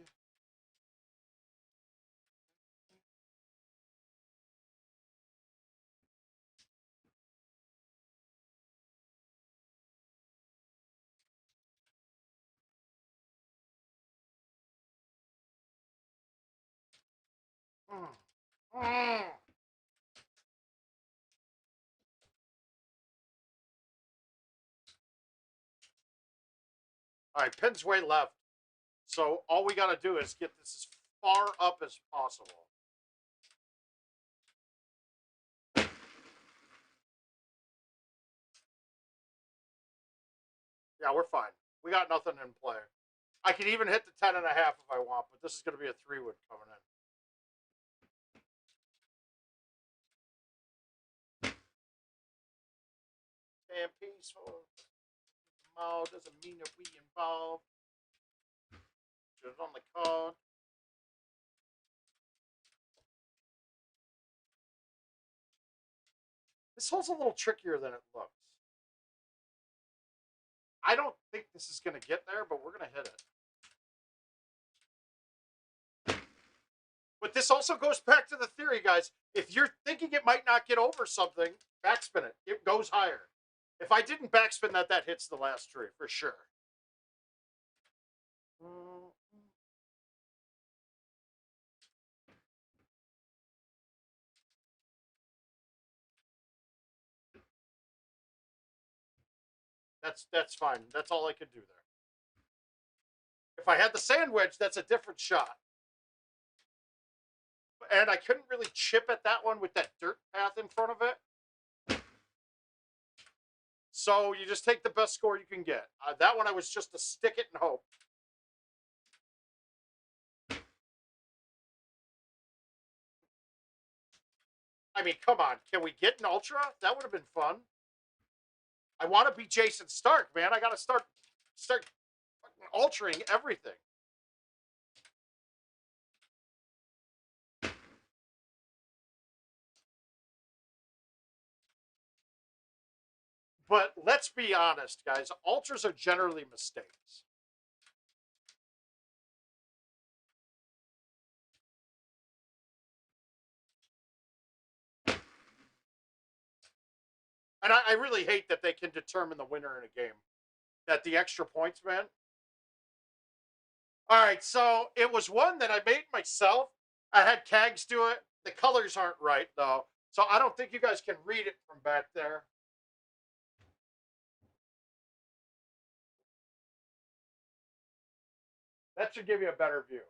All right, pin's way left. So all we got to do is get this as far up as possible. Yeah, we're fine. We got nothing in play. I can even hit the 10.5 if I want, but this is going to be a 3-wood coming in. And peaceful. No, doesn't mean that we involve. Just on the card. This hole's a little trickier than it looks. I don't think this is going to get there, but we're going to hit it. But this also goes back to the theory, guys. If you're thinking it might not get over something, backspin it. It goes higher. If I didn't backspin that, that hits the last tree for sure. That's fine. That's all I could do there. If I had the sand wedge, that's a different shot. And I couldn't really chip at that one with that dirt path in front of it. So you just take the best score you can get. That one I was just to stick it and hope. I mean, come on. Can we get an ultra? That would have been fun. I want to be Jason Stark, man. I got to start altering everything. But let's be honest, guys. Ultras are generally mistakes. And I really hate that they can determine the winner in a game. that the extra points meant. All right, so it was one that I made myself. I had Kags do it. The colors aren't right, though, so I don't think you guys can read it from back there. That should give you a better view.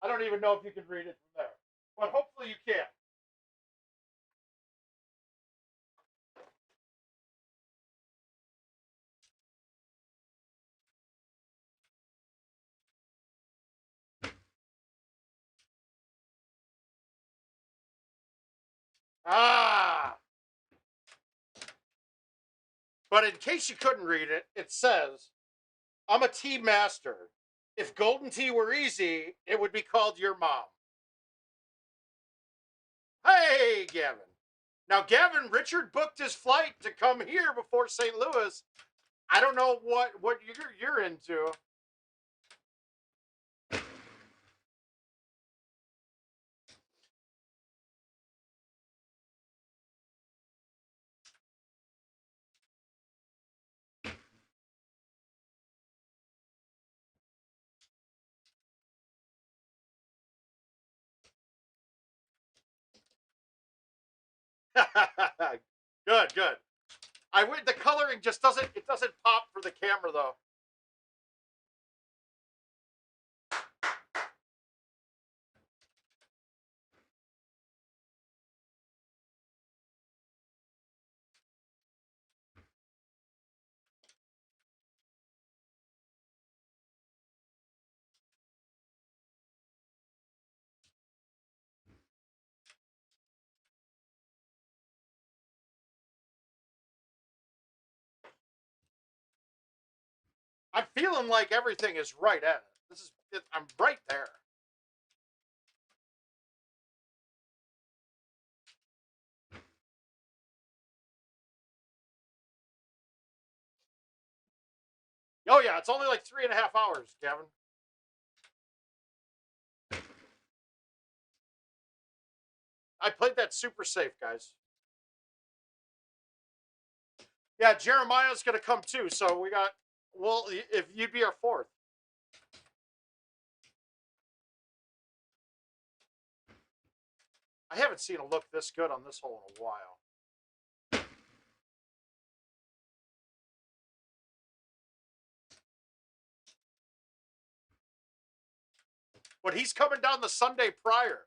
I don't even know if you can read it from there, but hopefully you can. Ah! But in case you couldn't read it, it says, I'm a tea master. If golden tea were easy, it would be called your mom. Hey, Gavin. Now, Gavin, Richard booked his flight to come here before St. Louis. I don't know what you're into. Good, good. I would. The coloring just doesn't. It doesn't pop for the camera though. I'm feeling like everything is right at it. This is. I'm right there. Oh yeah, it's only like 3.5 hours, Gavin. I played that super safe, guys. Yeah, Jeremiah's gonna come too. So we got. Well, if you'd be our fourth. I haven't seen a look this good on this hole in a while. But he's coming down the Sunday prior.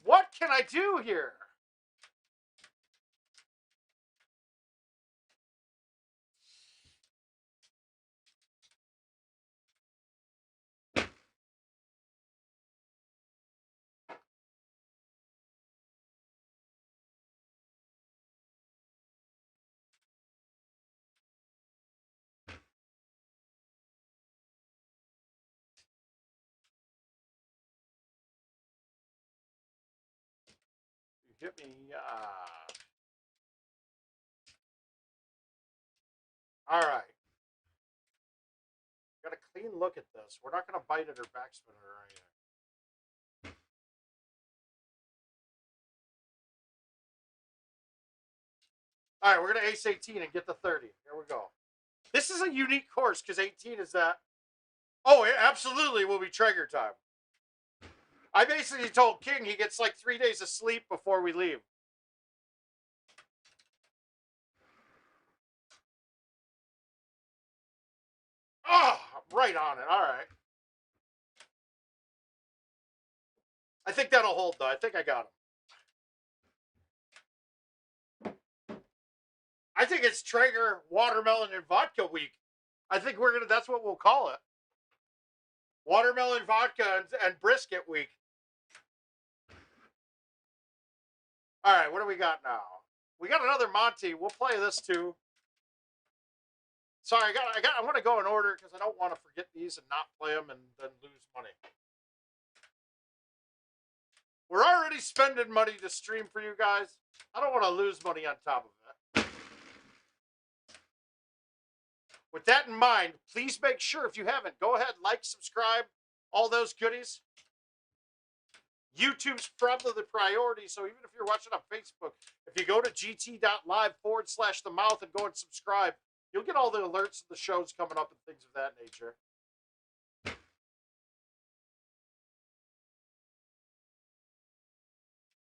What can I do here? You hit me. All right. Got a clean look at this. We're not going to bite it or backspin it or anything. All right, we're going to ace 18 and get the 30. Here we go. This is a unique course because 18 is that. Oh, it absolutely will be Traeger time. I basically told King he gets like 3 days of sleep before we leave. Oh, right on it. All right. I think that'll hold, though. I think I got him. I think it's Traeger, watermelon, and vodka week. I think we're going to, that's what we'll call it. Watermelon, vodka, and brisket week. All right, what do we got now? We got another Monty. We'll play this too. Sorry, I want to go in order because I don't want to forget these and not play them and then lose money. We're already spending money to stream for you guys. I don't want to lose money on top of it. With that in mind, please make sure if you haven't, go ahead, like, subscribe, all those goodies. YouTube's probably the priority, so even if you're watching on Facebook, if you go to gt.live/themouth and go and subscribe, you'll get all the alerts of the shows coming up and things of that nature.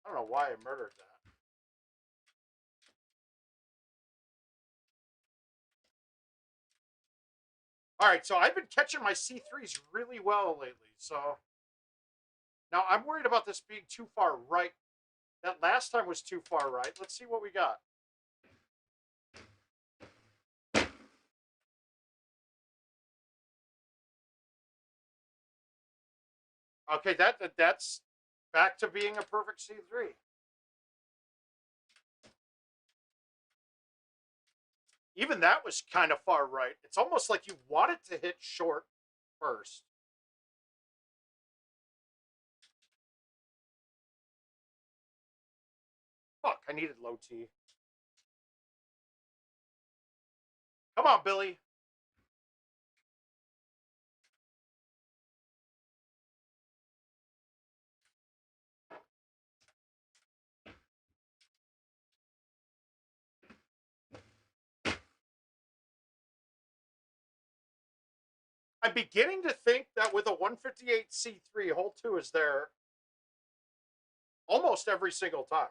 I don't know why I murdered that. All right, so I've been catching my C3s really well lately, so now I'm worried about this being too far right. That last time was too far right. Let's see what we got. Okay, that's back to being a perfect C3. Even that was kind of far right. It's almost like you want it to hit short first. Fuck, I needed low T. Come on, Billy. I'm beginning to think that with a 158 C3, hole 2 is there almost every single time.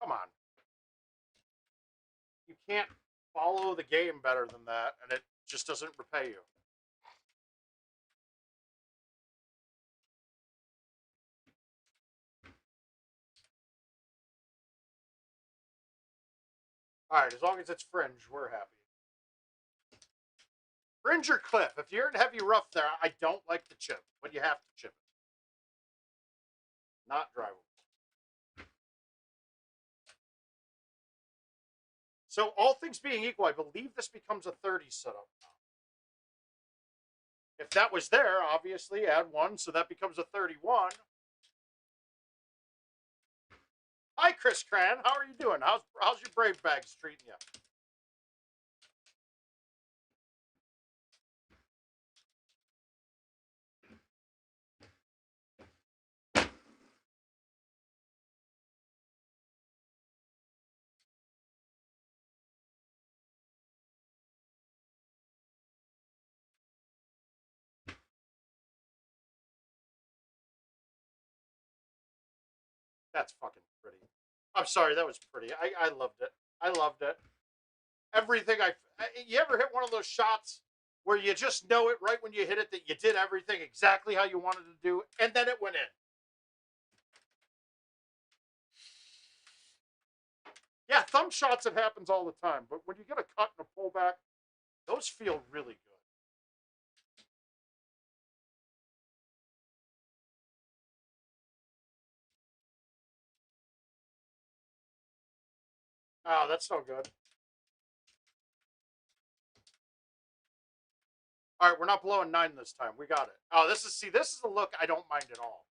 Come on. You can't follow the game better than that, and it just doesn't repay you. All right, as long as it's fringe, we're happy. Fringe or cliff. If you're in heavy rough there, I don't like the chip, but you have to chip it. Not drivable. So all things being equal, I believe this becomes a 30 setup now. If that was there, obviously add 1, so that becomes a 31. Hi, Chris Cran. How are you doing? How's your brave bags treating you? That's fucking pretty. I'm sorry, that was pretty. I loved it. I loved it. Everything you ever hit one of those shots where you just know it right when you hit it that you did everything exactly how you wanted to do, and then it went in. Yeah, thumb shots, it happens all the time, but when you get a cut and a pullback, those feel really good. Oh, that's so good. All right, we're not blowing 9 this time. We got it. Oh, this is a look I don't mind at all.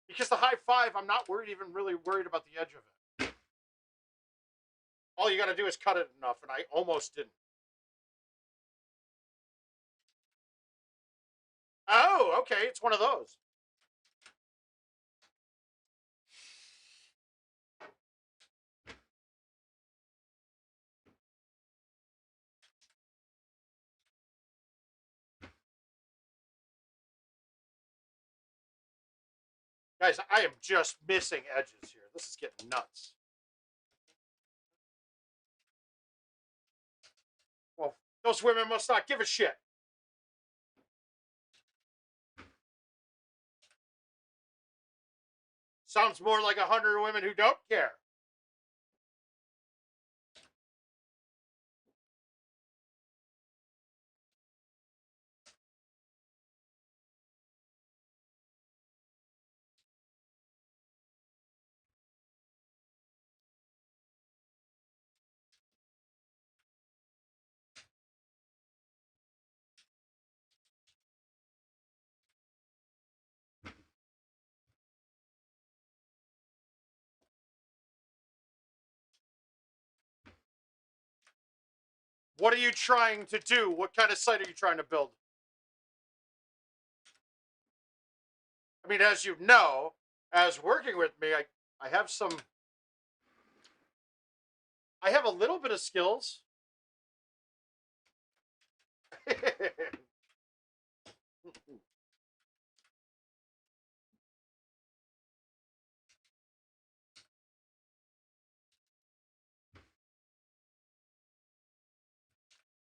Because the high 5, I'm not really worried about the edge of it. All you got to do is cut it enough, and I almost didn't. Oh, okay, it's one of those. Guys, I am just missing edges here. This is getting nuts. Well, those women must not give a shit. Sounds more like 100 women who don't care. What are you trying to do? What kind of site are you trying to build? I mean, as you know, as working with me, I have some, I have a little bit of skills.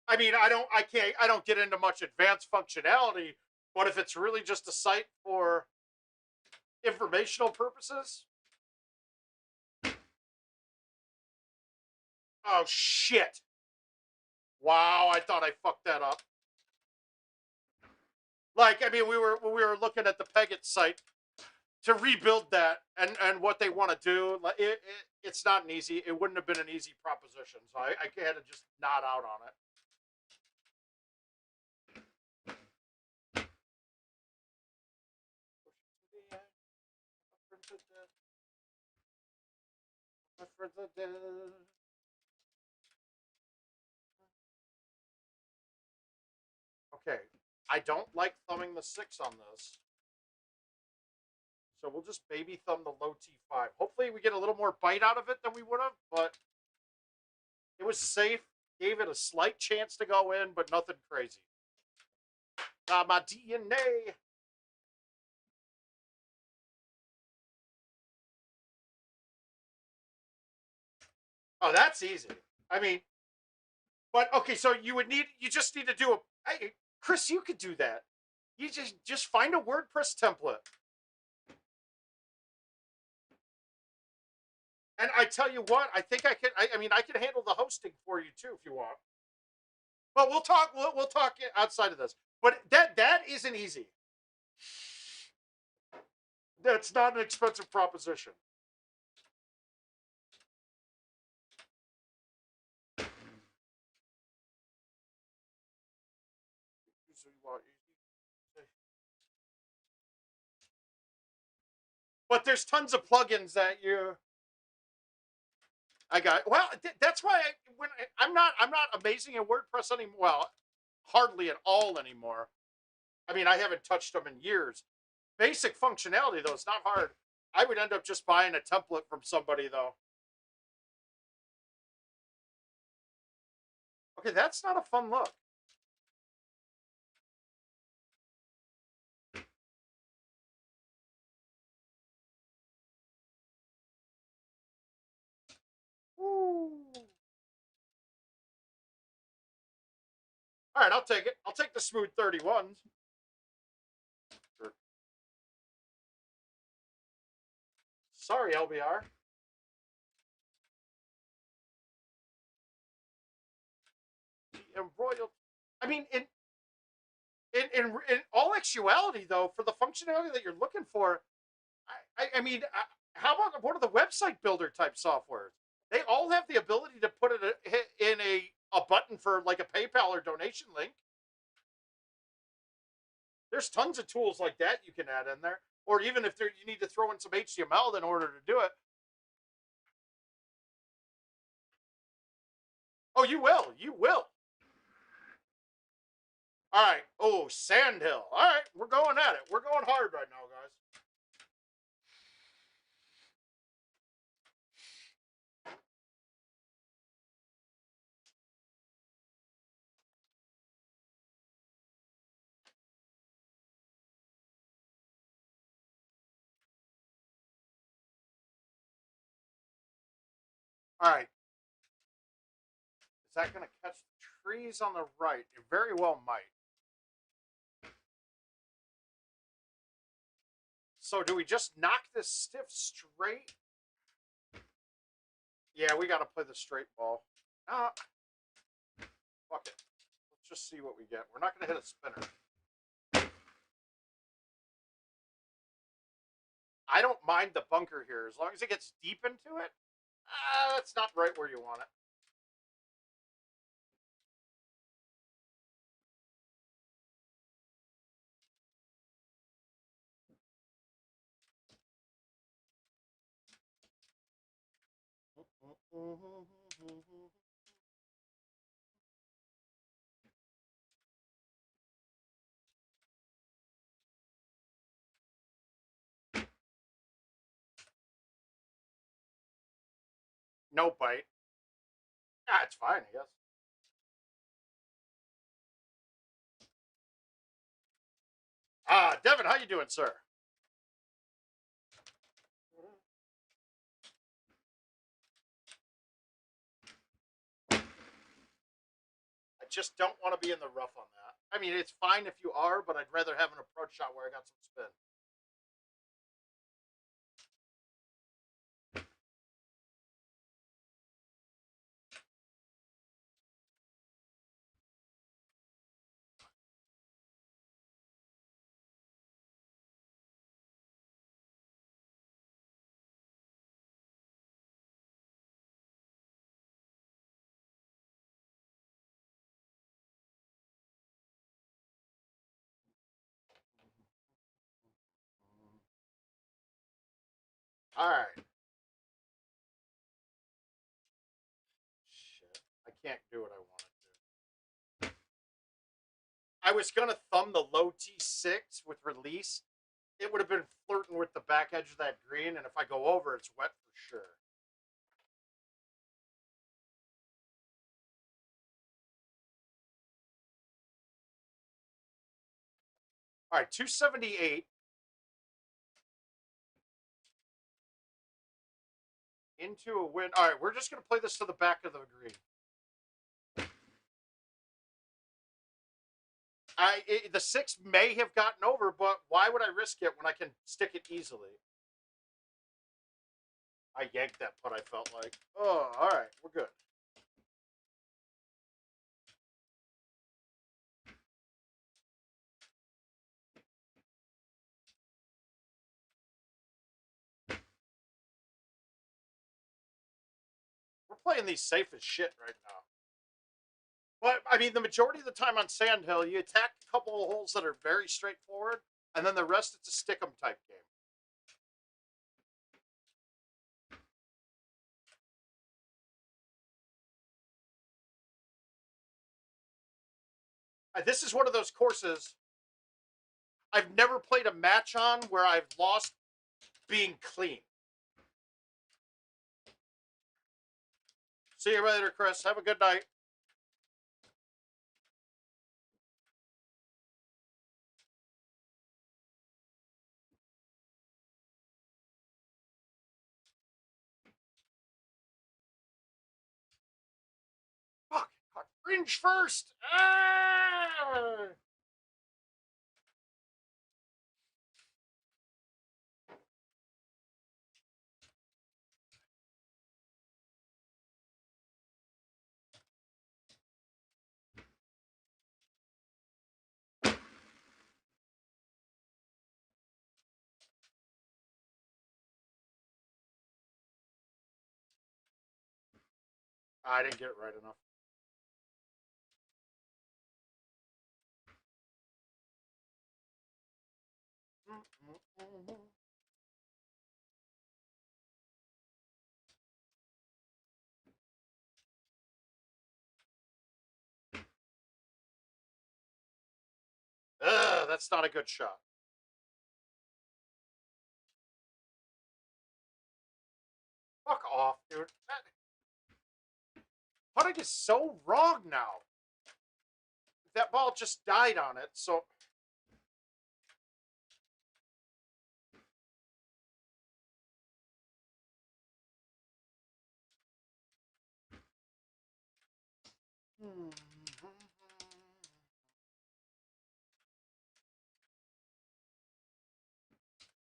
I mean, I don't get into much advanced functionality, but if it's really just a site for informational purposes. Oh, shit. Wow, I thought I fucked that up. Like, I mean, we were looking at the Pegget site to rebuild that and what they want to do. Like, it's not an easy, it wouldn't have been an easy proposition. So I had to just nod out on it. Okay, I don't like thumbing the 6 on this. So we'll just baby thumb the low T5. Hopefully we get a little more bite out of it than we would have, but it was safe. Gave it a slight chance to go in, but nothing crazy. My DNA. Oh, that's easy. I mean, but okay, so you just need to do a, hey, Chris, you could do that. You just find a WordPress template. And I tell you what, I think I can, I mean, I can handle the hosting for you too, if you want. But we'll talk outside of this. But that isn't easy. That's not an expensive proposition. But there's tons of plugins that I got. Well, that's why I'm not amazing at WordPress anymore. Well, hardly at all anymore. I mean, I haven't touched them in years. Basic functionality though, it's not hard. I would end up just buying a template from somebody though. Okay, that's not a fun look. Ooh. All right, I'll take it. I'll take the smooth 31s. Sure. Sorry, LBR. Embroiled. I mean, in all actuality, though, for the functionality that you're looking for, I mean, how about one of the website builder type softwares? They all have the ability to put it in a button for like a PayPal or donation link. There's tons of tools like that you can add in there, or even if you need to throw in some HTML in order to do it. Oh, you will. You will. All right. Oh, Sandhill. All right, we're going at it. We're going hard right now, guys. All right. Is that going to catch the trees on the right? It very well might. So do we just knock this stiff straight? Yeah, we got to play the straight ball. Fuck it. Let's just see what we get. We're not going to hit a spinner. I don't mind the bunker here as long as it gets deep into it. That's not right where you want it. No bite. Ah, it's fine, I guess. Devin, how you doing, sir? I just don't want to be in the rough on that. I mean, it's fine if you are, but I'd rather have an approach shot where I got some spin. All right. Shit. I can't do what I wanted to. I was going to thumb the low T6 with release. It would have been flirting with the back edge of that green, and if I go over, it's wet for sure. All right, 278 into a win. All right, we're just going to play this to the back of the green. The 6 may have gotten over, but why would I risk it when I can stick it easily? I yanked that putt, I felt like. Oh, all right, we're good. We're playing these safe as shit right now. But, I mean, the majority of the time on Sandhill, you attack a couple of holes that are very straightforward, and then the rest, it's a stick 'em type game. This is one of those courses I've never played a match on where I've lost being clean. See you later, Chris. Have a good night. Fuck, caught fringe first. Ah! I didn't get it right enough. Ugh, that's not a good shot. Fuck off, dude. Putting is so wrong now. That ball just died on it, so.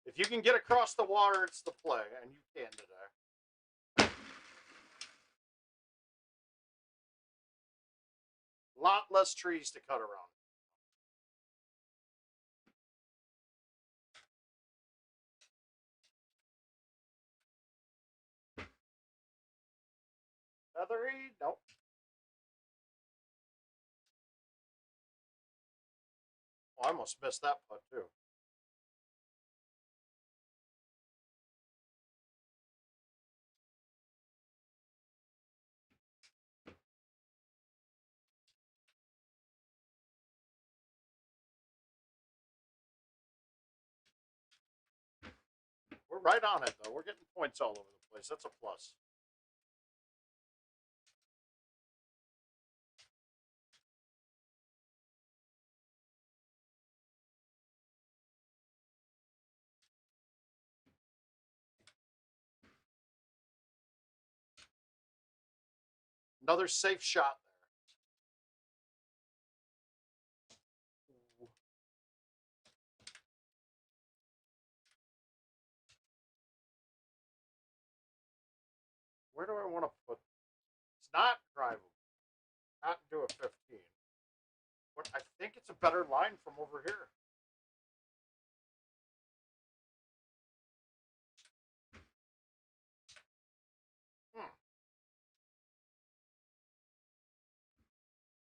If you can get across the water, it's the play, and you can today. A lot less trees to cut around. Feathery? Nope. Oh, I almost missed that putt, too. We're right on it, though. We're getting points all over the place. That's a plus. Another safe shot there. Where do I want to put? It's not drivable. Not into a 15. But I think it's a better line from over here.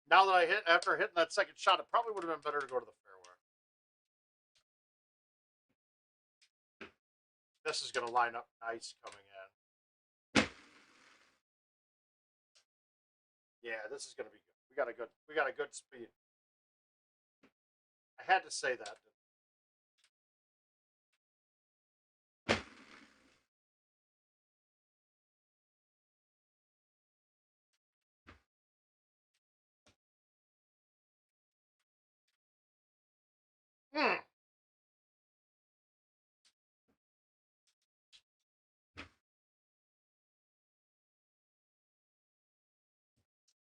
Now that I hit, after hitting that second shot, it probably would have been better to go to the fairway. This is going to line up nice coming in. Yeah, this is going to be good. We got a good speed. I had to say that. Hmm.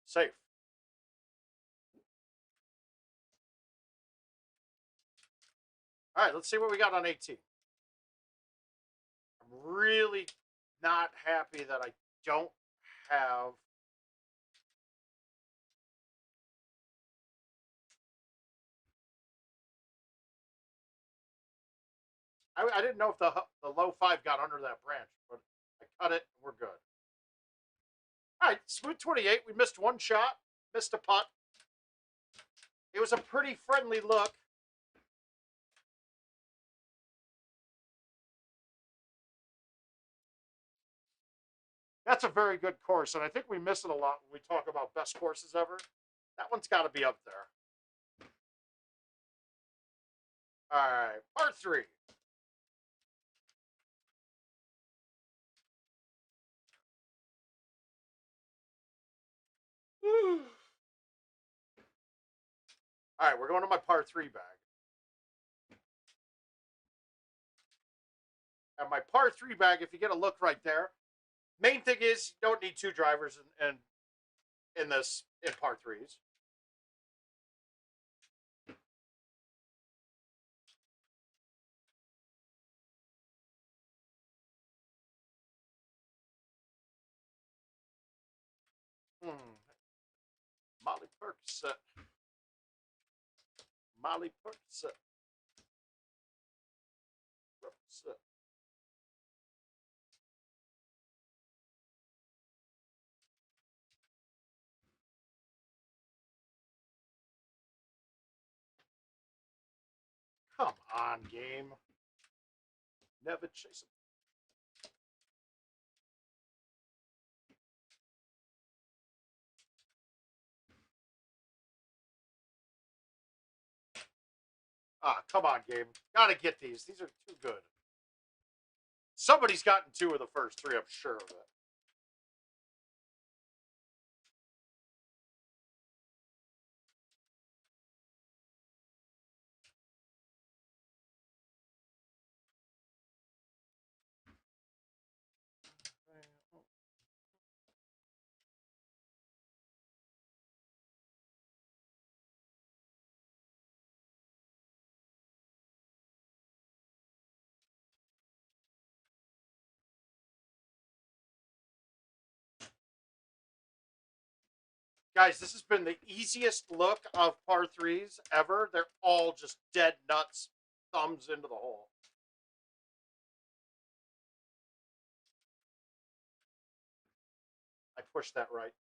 Safe. All right, let's see what we got on 18. I'm really not happy that I don't have I didn't know if the low 5 got under that branch, but I cut it and we're good. All right, smooth 28. We missed one shot, missed a putt. It was a pretty friendly look. That's a very good course, and I think we miss it a lot when we talk about best courses ever. That one's got to be up there. All right, par 3. All right, we're going to my par 3 bag. And my par 3 bag, if you get a look right there, main thing is you don't need 2 drivers in this in par 3s. Molly Percocet. Molly Percocet. Percocet. Come on, game. Never chase it. Ah, come on, game. Gotta get these. These are too good. Somebody's gotten 2 of the first 3, I'm sure of it. Guys, this has been the easiest look of par 3s ever. They're all just dead nuts, thumbs into the hole. I pushed that right.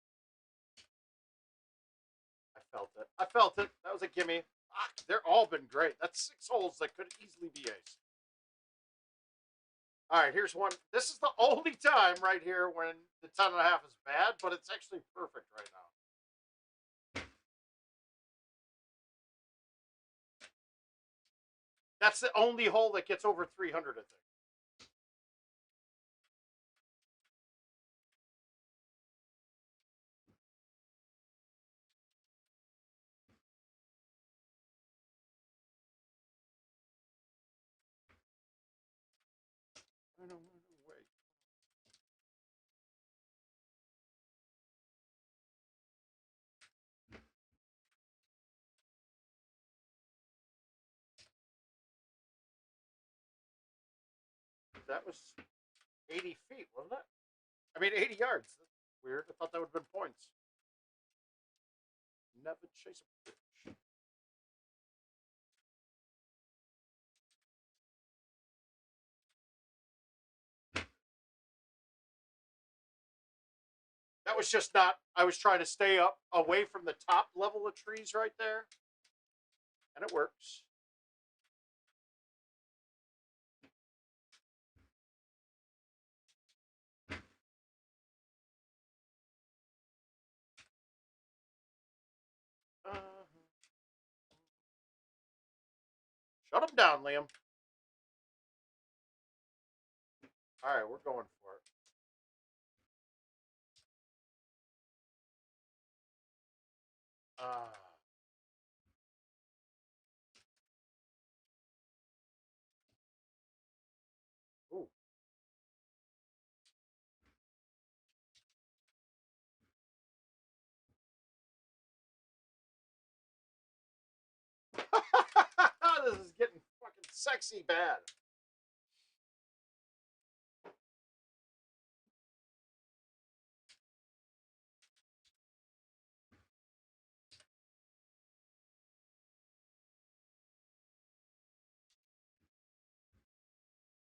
I felt it. I felt it. That was a gimme. Ah, they're all been great. That's 6 holes that could easily be ace. All right, here's one. This is the only time right here when the 10.5 is bad, but it's actually perfect right now. That's the only hole that gets over 300, I think. Wait. That was 80 feet, wasn't it? I mean, 80 yards. That's weird. I thought that would have been points. Never chase a bitch. That was just not, I was trying to stay up away from the top level of trees right there. And it works. Shut him down, Liam. All right, we're going for it. Ooh. This is getting fucking sexy bad.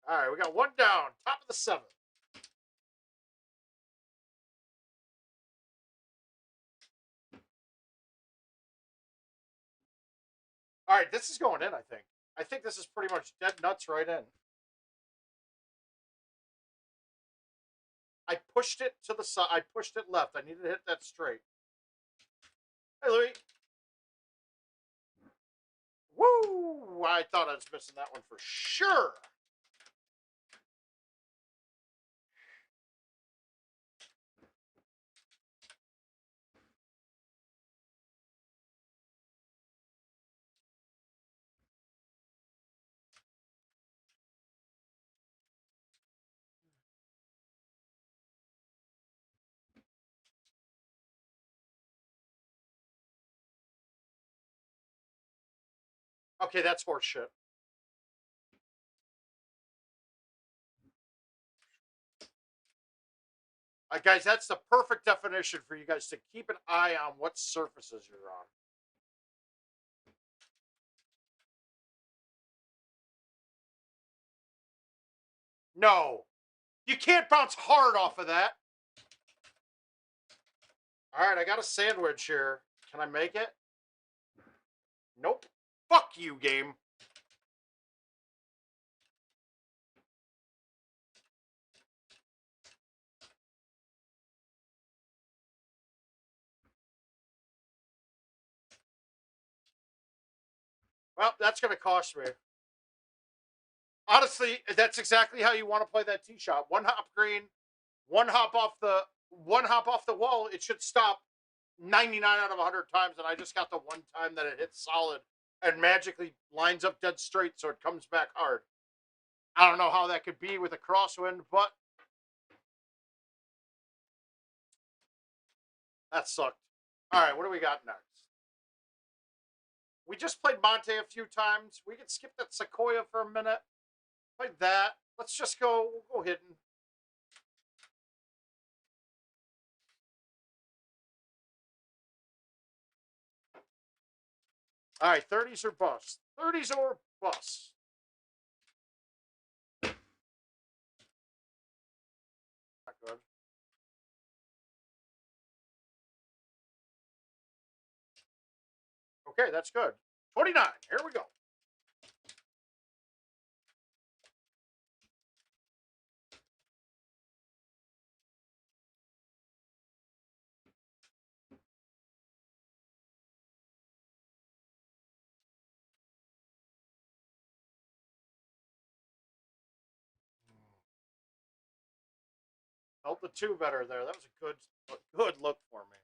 All right, we got one down. Top of the seventh. All right, this is going in, I think. I think this is pretty much dead nuts right in. I pushed it to the side. I pushed it left. I needed to hit that straight. Hey, Louie. Woo! I thought I was missing that one for sure. Okay, that's horseshit. Guys, that's the perfect definition for you guys to keep an eye on what surfaces you're on. No, you can't bounce hard off of that. All right, I got a sandwich here. Can I make it? Nope. Fuck you, game. Well, that's going to cost me. Honestly, that's exactly how you want to play that tee shot. One hop green, one hop off the wall. It should stop 99 out of 100 times, and I just got the one time that it hits solid and magically lines up dead straight, so it comes back hard. I don't know how that could be with a crosswind, but that sucked. All right, what do we got next? We just played Monte a few times. We can skip that Sequoia for a minute. Play that. Let's just go. We'll go hidden. All right, 30s or bust. 30s or bust. Not good. Okay, that's good. 29. Here we go. Felt the two better there. That was a good look for me.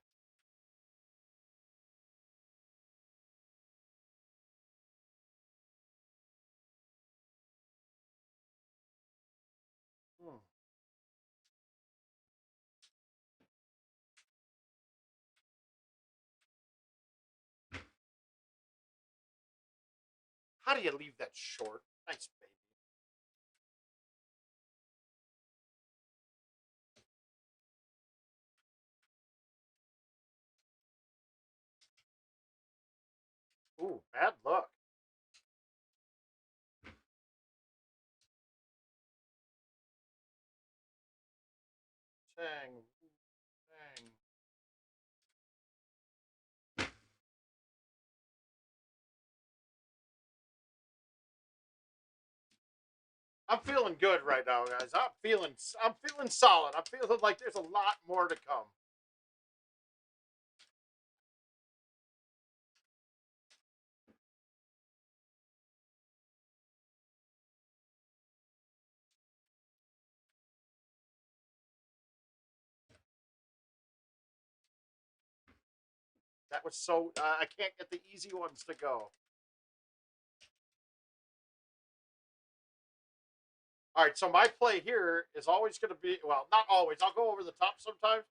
How do you leave that short? Nice, baby. Ooh, bad luck. Dang. Dang. I'm feeling good right now, guys. I'm feeling solid. I'm feeling like there's a lot more to come. That was so I can't get the easy ones to go. All right, so my play here is always going to be, well, not always. I'll go over the top sometimes,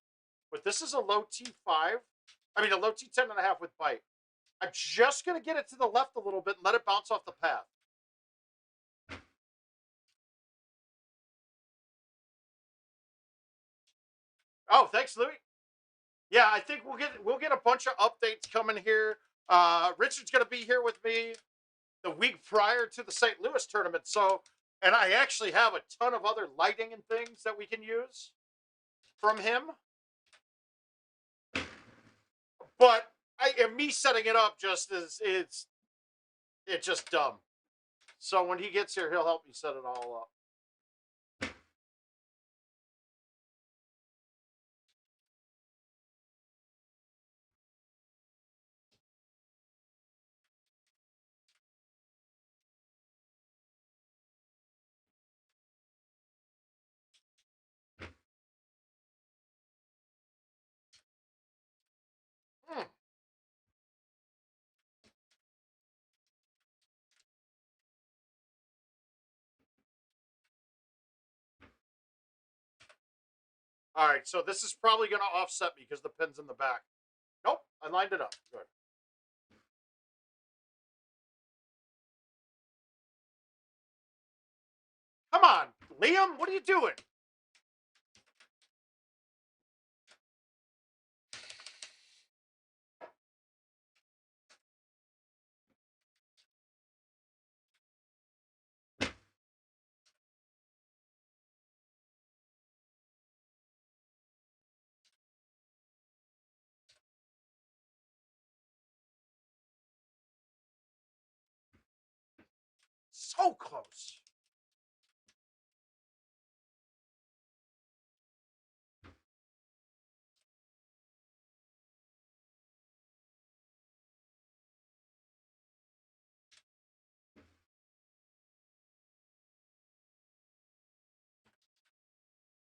but this is a low T5. I mean, a low T10.5 with bite. I'm just going to get it to the left a little bit and let it bounce off the path. Oh, thanks, Louis. Yeah, I think we'll get a bunch of updates coming here. Richard's going to be here with me the week prior to the St. Louis tournament. So, and I actually have a ton of other lighting and things that we can use from him. But me setting it up just it's just dumb. So when he gets here, he'll help me set it all up. Hmm. All right, so this is probably going to offset me because the pin's in the back. Nope, I lined it up. Good. Come on, Liam, what are you doing? So close.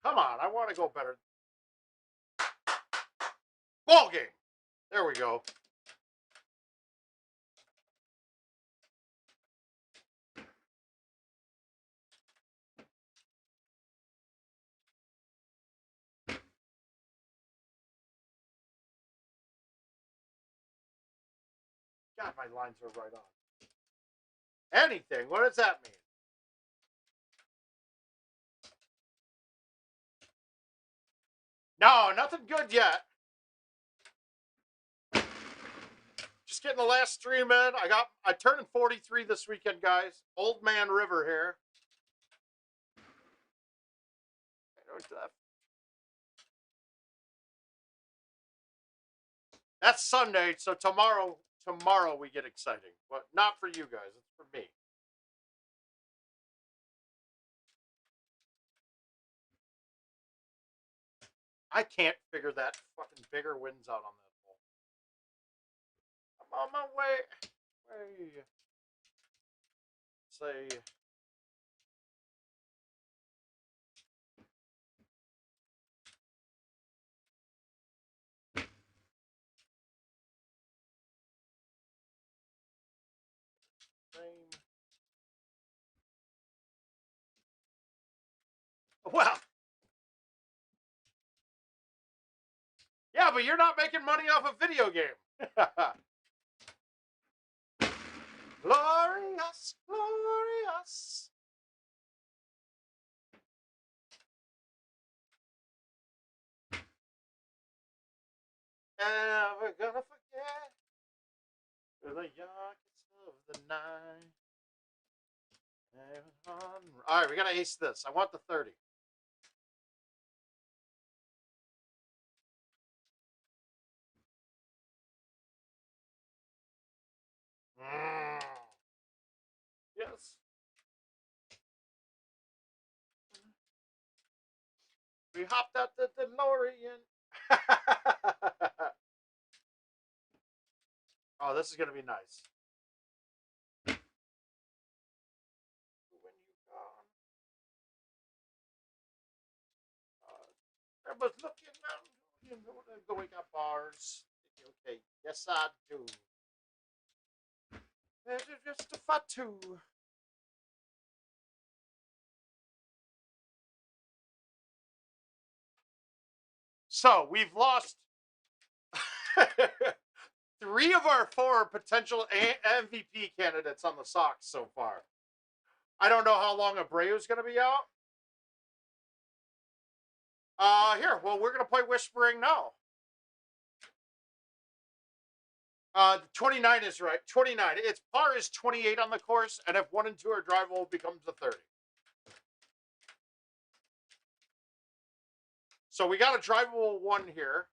Come on, I want to go better. Ball game. There we go. God, my lines are right on. Anything. What does that mean? No, nothing good yet. Just getting the last stream in. I turned 43 this weekend, guys. Old man River here. That's Sunday, so tomorrow we get exciting. But not for you guys, it's for me. I can't figure that fucking bigger wins out on that hole. I'm on my way. Say well, yeah, but you're not making money off a video game. Glorious, glorious. Never gonna forget. The youngest of the night. All right, we gotta ace this. I want the 30. Yes. We hopped out the DeLorean. Oh, this is gonna be nice. When you gone, I was looking out. You know, we got bars. Okay, yes I do. It's just a fatu. So we've lost 3 of our 4 potential MVP candidates on the Sox so far. I don't know how long Abreu's going to be out. Here, well, we're going to play Whispering now. 29 is right. 29. Its par is 28 on the course, and if 1 and 2 are drivable, it becomes a 30. So we got a drivable 1 here.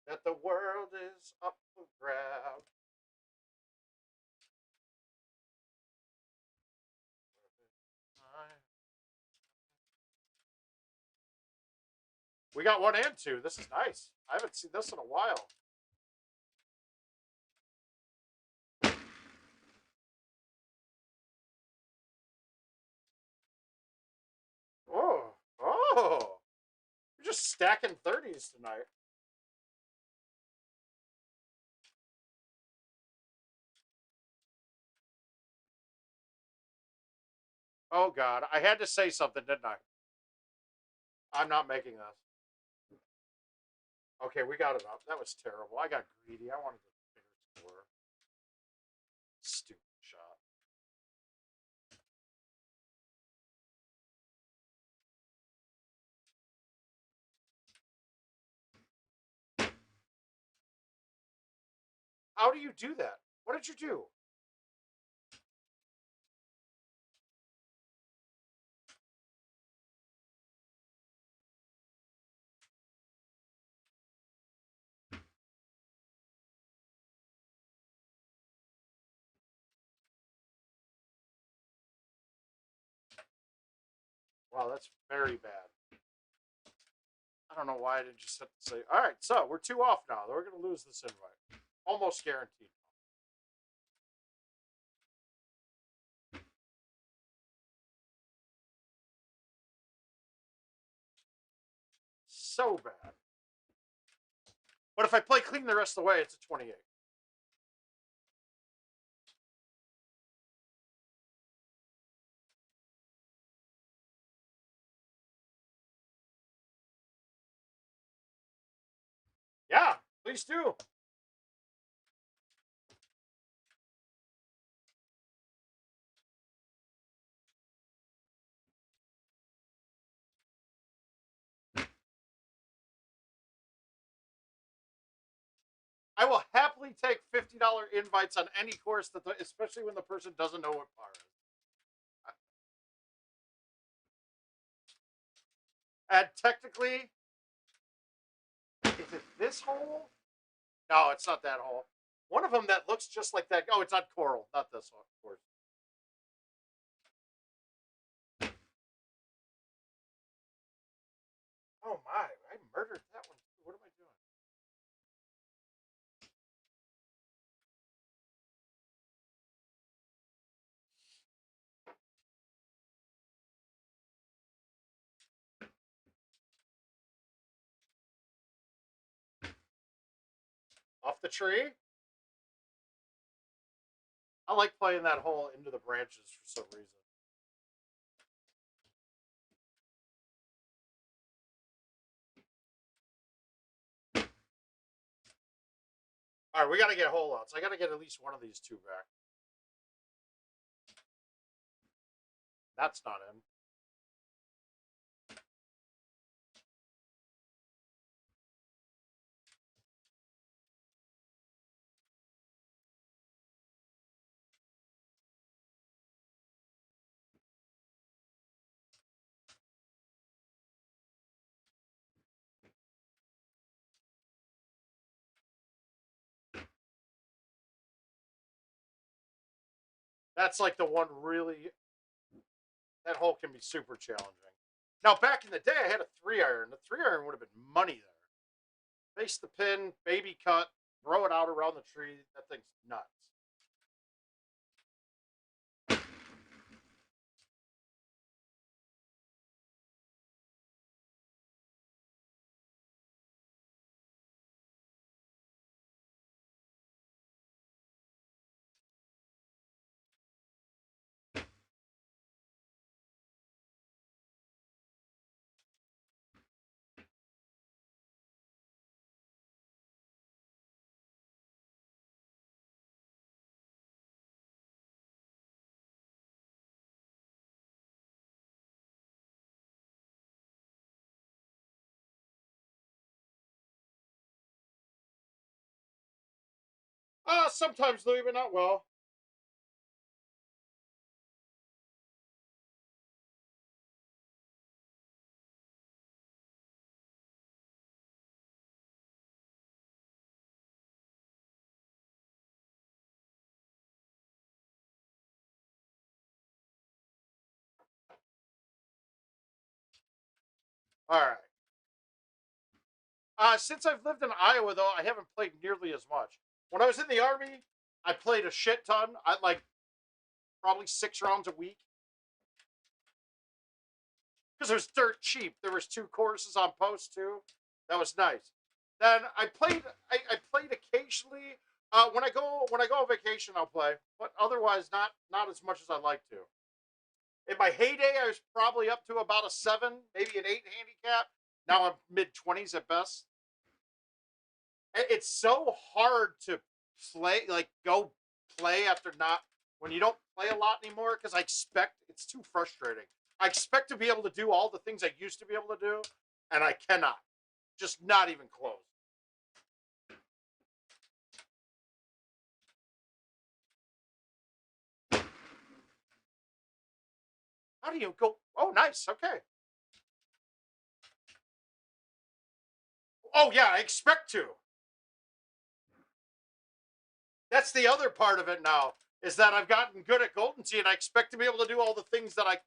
That the world is up for grabs. We got 1 and 2. This is nice. I haven't seen this in a while. Oh. You're just stacking 30s tonight. Oh, God. I had to say something, didn't I? I'm not making this. Okay, we got it up. That was terrible. I got greedy. I wanted a bigger score. Stupid shot. How do you do that? What did you do? Wow, that's very bad. I don't know why I didn't just have to say. All right, so we're 2 off now. We're going to lose this invite. Almost guaranteed. So bad. But if I play clean the rest of the way, it's a 28. Yeah, please do. I will happily take $50 invites on any course, that especially when the person doesn't know what par is. And technically, is it this hole? No, it's not that hole. One of them that looks just like that. Oh, it's on Coral, not this one, of course. Oh my, I murdered that one. What am I doing? Off the tree? I like playing that hole into the branches for some reason. All right, we got to get hole outs. I got to get at least one of these 2 back. That's not in. That's like the one really, that hole can be super challenging. Now, back in the day, I had a 3-iron. The 3-iron would have been money there. Face the pin, baby cut, throw it out around the tree. That thing's nuts. Sometimes, Louis, but not well. All right. Since I've lived in Iowa, though, I haven't played nearly as much. When I was in the Army, I played a shit ton. I like probably 6 rounds a week because it was dirt cheap. There was 2 courses on post too. That was nice. Then I played. I played occasionally. When I go on vacation, I'll play, but otherwise not as much as I'd like to. In my heyday, I was probably up to about a 7, maybe an 8 handicap. Now I'm mid-20s at best. It's so hard to play, like go play after not when you don't play a lot anymore because I expect it's too frustrating. I expect to be able to do all the things I used to be able to do, and I cannot. Just not even close. How do you go? Oh, nice. Okay. Oh, yeah, I expect to. That's the other part of it now, is that I've gotten good at Golden Tee, and I expect to be able to do all the things that I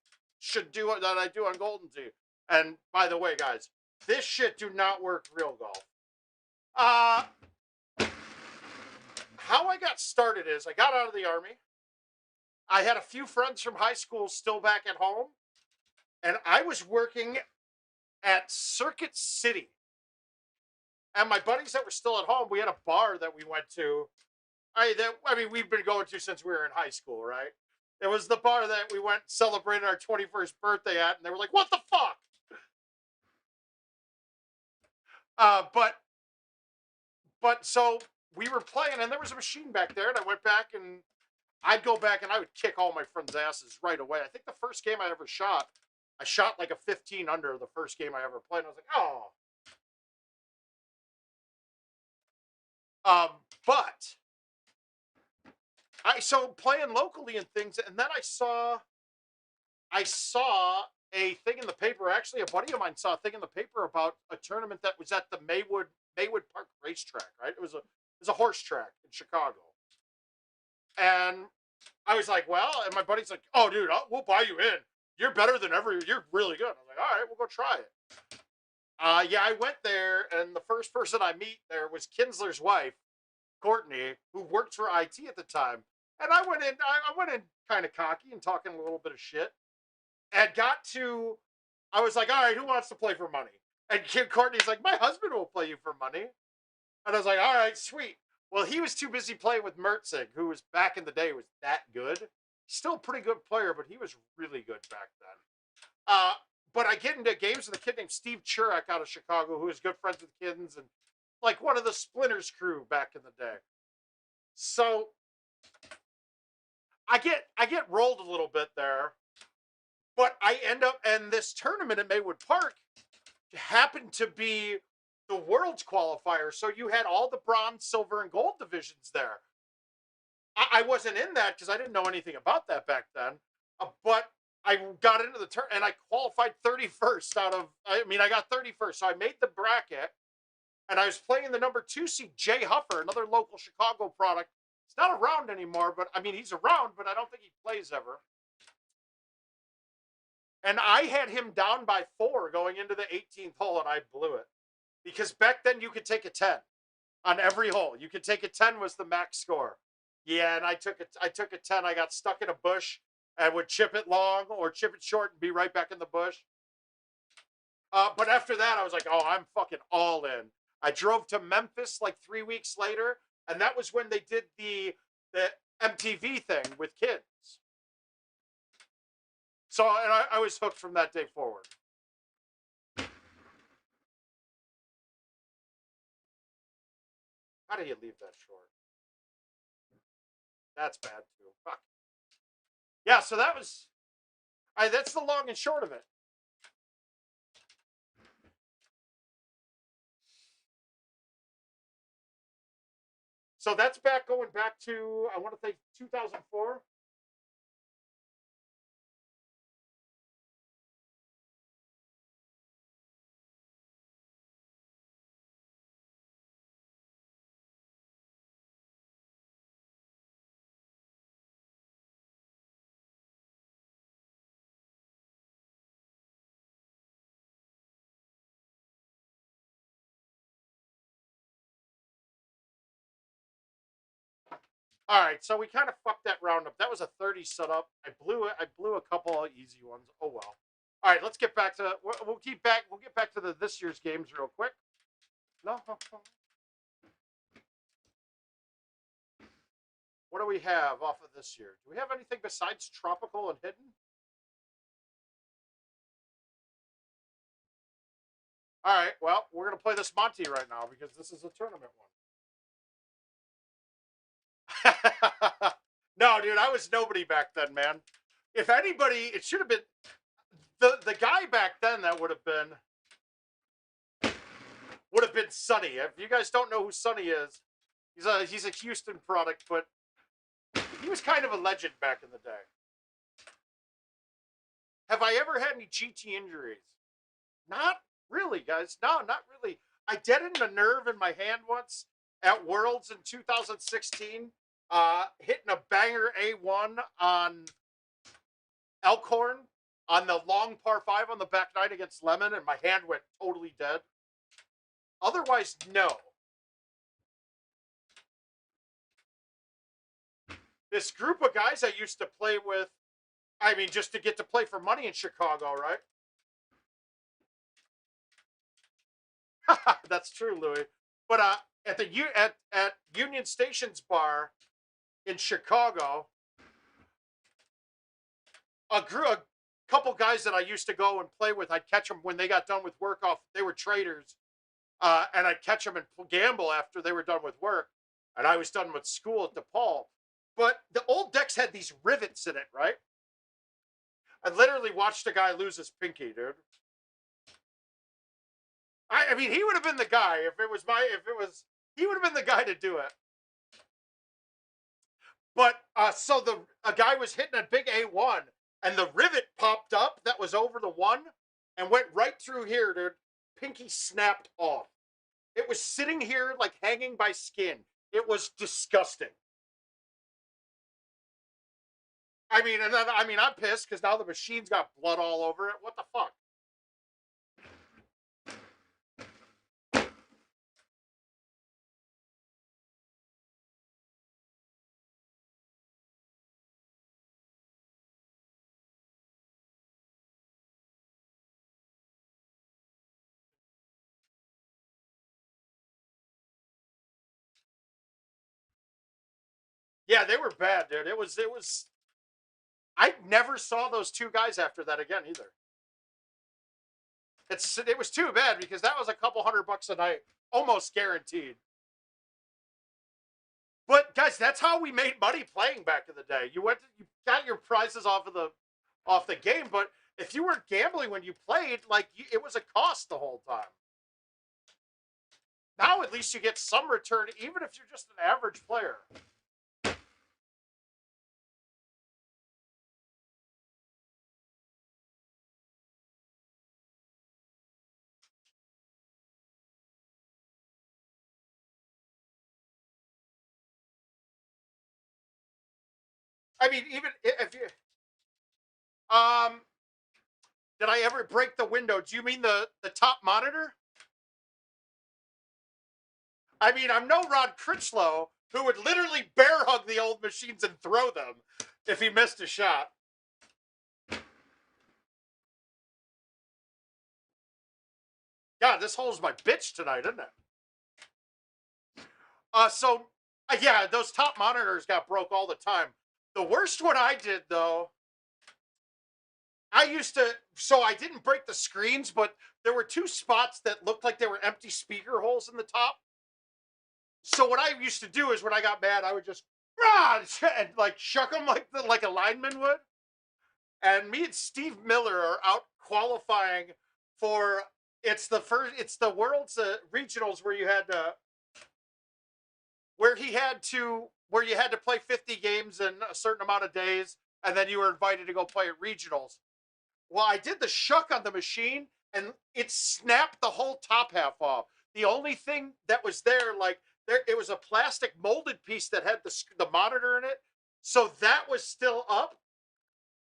should do, that I do on Golden Tee. And by the way, guys, this shit do not work real golf. How I got started is I got out of the Army. I had a few friends from high school still back at home, and I was working at Circuit City. And my buddies that were still at home, we had a bar that we went to. I mean, we've been going to since we were in high school, right? It was the bar that we went celebrating our 21st birthday at, and they were like, "What the fuck?" But so we were playing, and there was a machine back there, and I went back, and I'd go back, and I would kick all my friends' asses right away. I think the first game I ever shot, I shot like a 15 under the first game I ever played. And I was like, oh. But so playing locally and things, and then I saw a thing in the paper. Actually, a buddy of mine saw a thing in the paper about a tournament that was at the Maywood Park racetrack. Right, it was a horse track in Chicago, and I was like, well, and my buddy's like, oh, dude, we'll buy you in. You're better than ever. You're really good. I was like, all right, we'll go try it. Yeah, I went there, and the first person I meet there was Kinsler's wife, Courtney, who worked for IT at the time. And I went in kind of cocky and talking a little bit of shit. And I was like, all right, who wants to play for money? And Courtney's like, my husband will play you for money. And I was like, all right, sweet. Well, he was too busy playing with Mertzig, who was back in the day was that good. Still a pretty good player, but he was really good back then. But I get into games with a kid named Steve Churek out of Chicago, who was good friends with kids and like one of the Splinters crew back in the day. So I get rolled a little bit there, but I end up, and this tournament at Maywood Park happened to be the World's qualifier. So you had all the bronze, silver, and gold divisions there. I wasn't in that because I didn't know anything about that back then. But I got into the turn and I qualified 31st I got 31st. So I made the bracket, and I was playing the number 2 seed, Jay Huffer, another local Chicago product, He's not around anymore, but I mean, he's around, but I don't think he plays ever. And I had him down by 4 going into the 18th hole, and I blew it. Because back then you could take a 10 on every hole. You could take a 10 was the max score. Yeah, and I took a 10. I got stuck in a bush and would chip it long or chip it short and be right back in the bush. But after that, I was like, oh, I'm fucking all in. I drove to Memphis like 3 weeks later, and that was when they did the MTV thing with kids. So, and I was hooked from that day forward. How do you leave that short? That's bad too. Fuck. Yeah, so that was, that's the long and short of it. So that's going back to, I want to say 2004. All right, so we kind of fucked that round up. That was a 30 setup. I blew it. I blew a couple of easy ones. Oh well. All right, let's get back to. We'll get back to this year's games real quick. No. What do we have off of this year? Do we have anything besides tropical and hidden? All right. Well, we're gonna play this Monty right now because this is a tournament one. No, dude, I was nobody back then, man. If anybody, it should have been the guy back then that would have been Sonny. If you guys don't know who Sonny is, he's a Houston product, but he was kind of a legend back in the day. Have I ever had any GT injuries? Not really, guys. No, not really. I deadened a nerve in my hand once at Worlds in 2016, hitting a banger A1 on Elkhorn on the long par 5 on the back 9 against Lemon, and my hand went totally dead. Otherwise, no. This group of guys I used to play with, I mean, just to get to play for money in Chicago, right? That's true, Louis. But at the at Union Station's bar in Chicago, a couple guys that I used to go and play with, I'd catch them when they got done with work off. They were traders, and I'd catch them and gamble after they were done with work, and I was done with school at DePaul. But the old decks had these rivets in it, right? I literally watched a guy lose his pinky, dude. I mean, he would have been the guy he would have been the guy to do it. But so a guy was hitting a big A1, and the rivet popped up that was over the 1 and went right through here, dude. Pinky snapped off. It was sitting here like hanging by skin. It was disgusting. I mean, and then, I'm pissed because now the machine's got blood all over it. What the fuck? Yeah, they were bad, dude. It was. I never saw those two guys after that again either. It was too bad because that was a couple $100 a night, almost guaranteed. But guys, that's how we made money playing back in the day. You got your prizes off the game, but if you weren't gambling when you played, like it was a cost the whole time. Now at least you get some return, even if you're just an average player. I mean, even if you, did I ever break the window? Do you mean the top monitor? I mean, I'm no Rod Critchlow, who would literally bear hug the old machines and throw them if he missed a shot. God, this hole's my bitch tonight, isn't it? Yeah, those top monitors got broke all the time. The worst one I did, though, so I didn't break the screens, but there were two spots that looked like they were empty speaker holes in the top. So what I used to do is when I got mad, I would just and like shuck them like a lineman would. And me and Steve Miller are out qualifying for it's the world's regionals where you had to where you had to play 50 games in a certain amount of days, and then you were invited to go play at regionals. Well, I did the shuck on the machine, and it snapped the whole top half off. The only thing that was there, it was a plastic molded piece that had the monitor in it, so that was still up,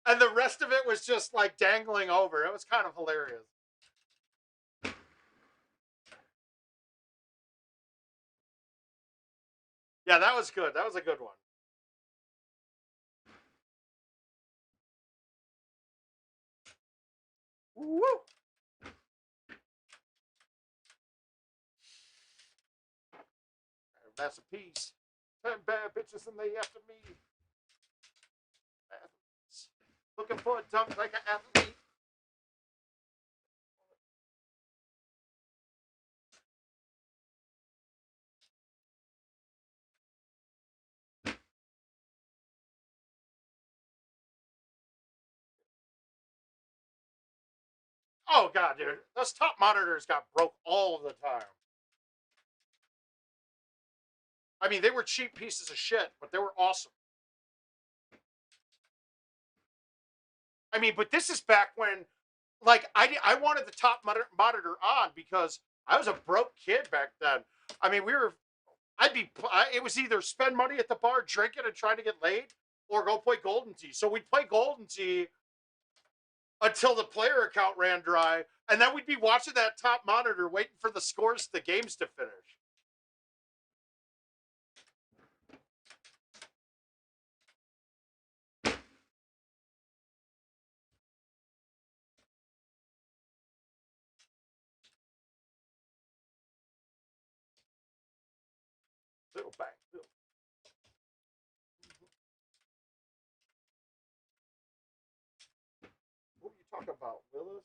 and the rest of it was just like dangling over. It was kind of hilarious. Yeah, that was good. That was a good one. Woo! That's a piece. 10 bad bitches and they after me. Athletes. Looking for a dunk like an athlete. Oh god, dude. Those top monitors got broke all of the time. I mean, they were cheap pieces of shit, but they were awesome. I mean, but this is back when, like, I wanted the top monitor on because I was a broke kid back then. I mean, it was either spend money at the bar, drinking and trying to get laid, or go play Golden Tee. So we'd play Golden Tee until the player account ran dry, and then we'd be watching that top monitor waiting for the scores, the games to finish. Little bang. What are you talking about, Willis?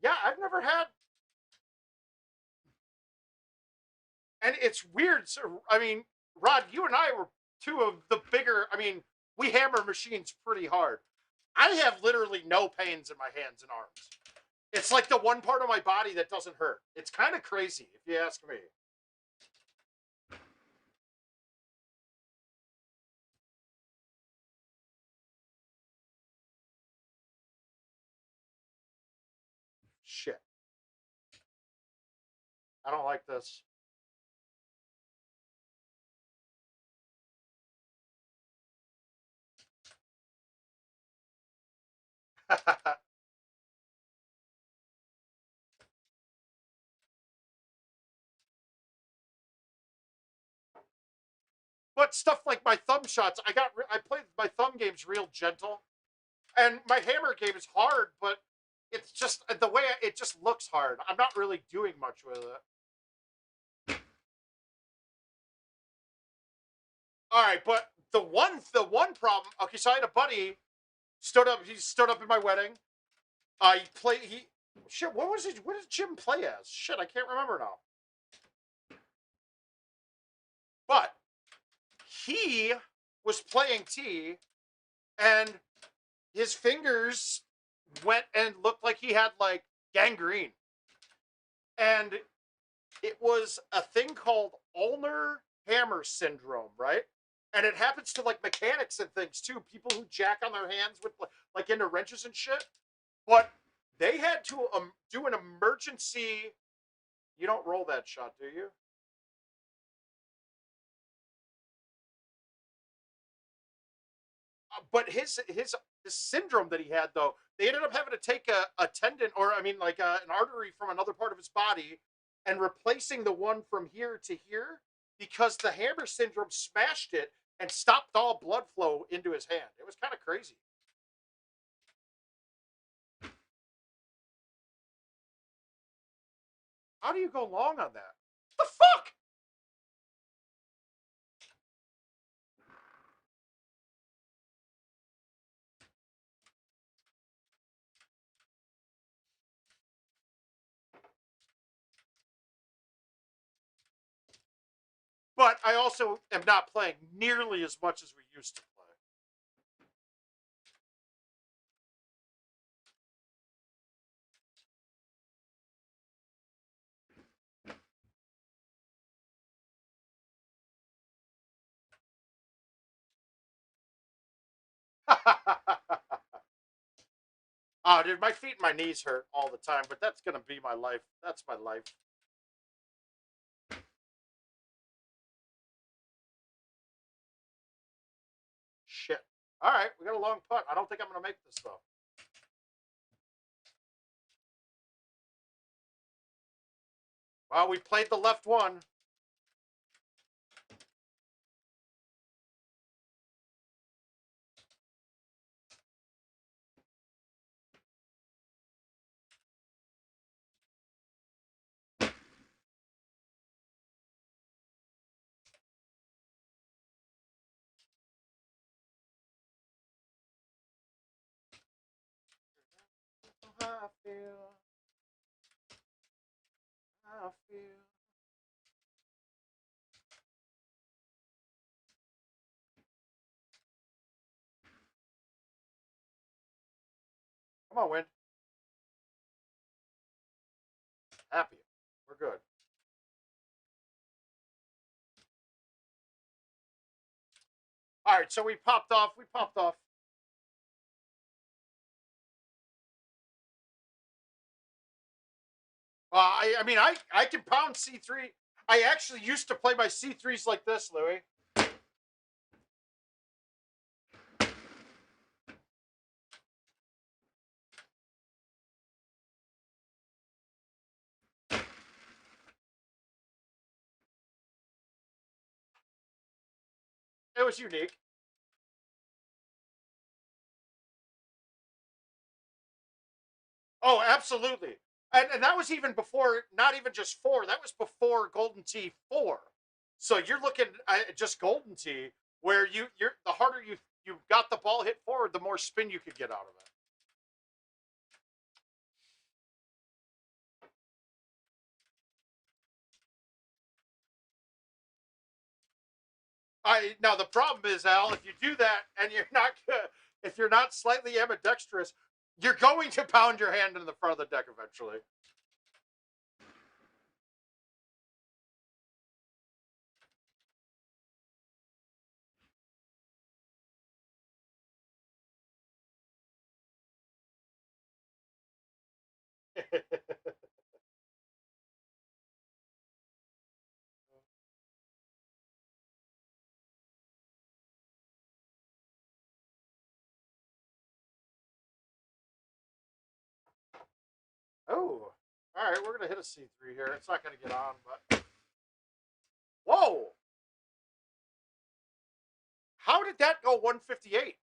Yeah, I've never had. And it's weird. So, I mean, Rod, you and I were two of the bigger. I mean, we hammer machines pretty hard. I have literally no pains in my hands and arms. It's like the one part of my body that doesn't hurt. It's kind of crazy, if you ask me. Shit. I don't like this. But stuff like my thumb shots, I played my thumb games real gentle, and my hammer game is hard, but it's just the way it just looks hard. I'm not really doing much with it. All right, but the one problem. Okay, so I had a buddy stood up. He stood up in my wedding. He played. He shit. What was it? What did Jim play as? Shit, I can't remember now. But he was playing T, and his fingers went and looked like he had like gangrene, and it was a thing called ulnar hammer syndrome, right? And it happens to like mechanics and things too. People who jack on their hands with like into wrenches and shit. But they had to do an emergency. You don't roll that shot, do you? But his syndrome that he had, though, they ended up having to take a tendon, or I mean, like an artery from another part of his body, and replacing the one from here to here because the hammer syndrome smashed it and stopped all blood flow into his hand. It was kind of crazy. How do you go long on that? The fuck? But I also am not playing nearly as much as we used to play. Oh, dude, my feet and my knees hurt all the time, but that's going to be my life. That's my life. Shit. All right, we got a long putt. I don't think I'm going to make this, though. Well, we played the left one. How I feel. How I feel. Come on, wind. Happy. We're good. All right, so we popped off. We popped off. I mean, I can pound C3. I actually used to play my C3s like this, Louis. It was unique. Oh, absolutely. And that was even before, not even just 4. That was before Golden Tee 4. So you're looking at just Golden Tee, where you're the harder you got the ball hit forward, the more spin you could get out of it. Now the problem is, Al, if you do that and you're not good, if you're not slightly ambidextrous, you're going to pound your hand in the front of the deck eventually. Oh, all right, we're gonna hit a C3 here. It's not gonna get on, but whoa! How did that go 158?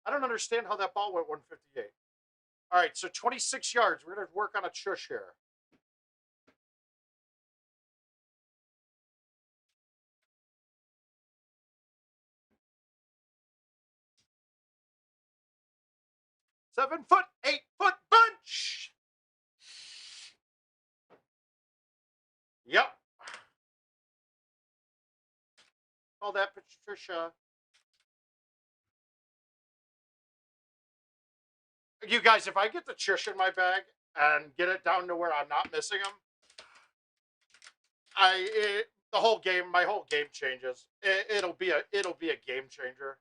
I don't understand how that ball went 158. All right, so 26 yards. We're going to work on a chush here. Seven foot, 8 foot bunch. Yep. Call that Patricia. You guys, if I get the chush in my bag and get it down to where I'm not missing them, the whole game, my whole game changes. It'll be a game changer.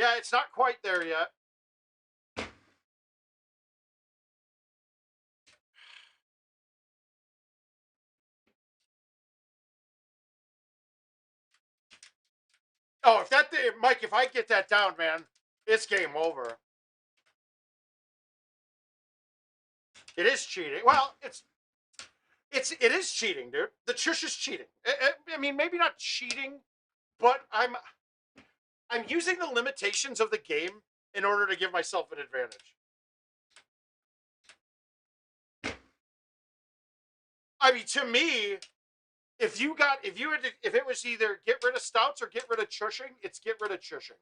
Yeah, it's not quite there yet. Oh, if that thing, Mike, if I get that down, man, it's game over. It is cheating. Well, it is cheating, dude. The chush is cheating. I mean, maybe not cheating, but I'm using the limitations of the game in order to give myself an advantage. I mean, to me, if it was either get rid of stouts or get rid of chushing, it's get rid of chushing.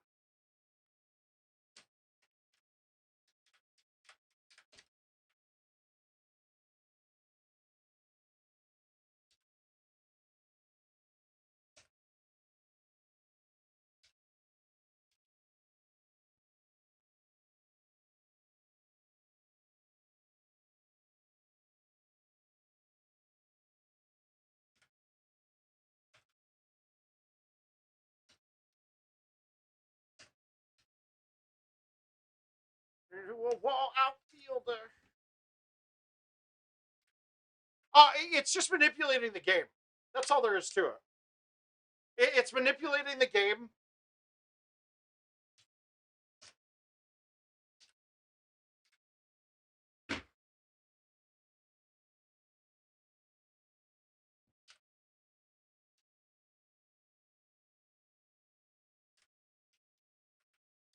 Wall outfielder. It's just manipulating the game. That's all there is to it. It's manipulating the game.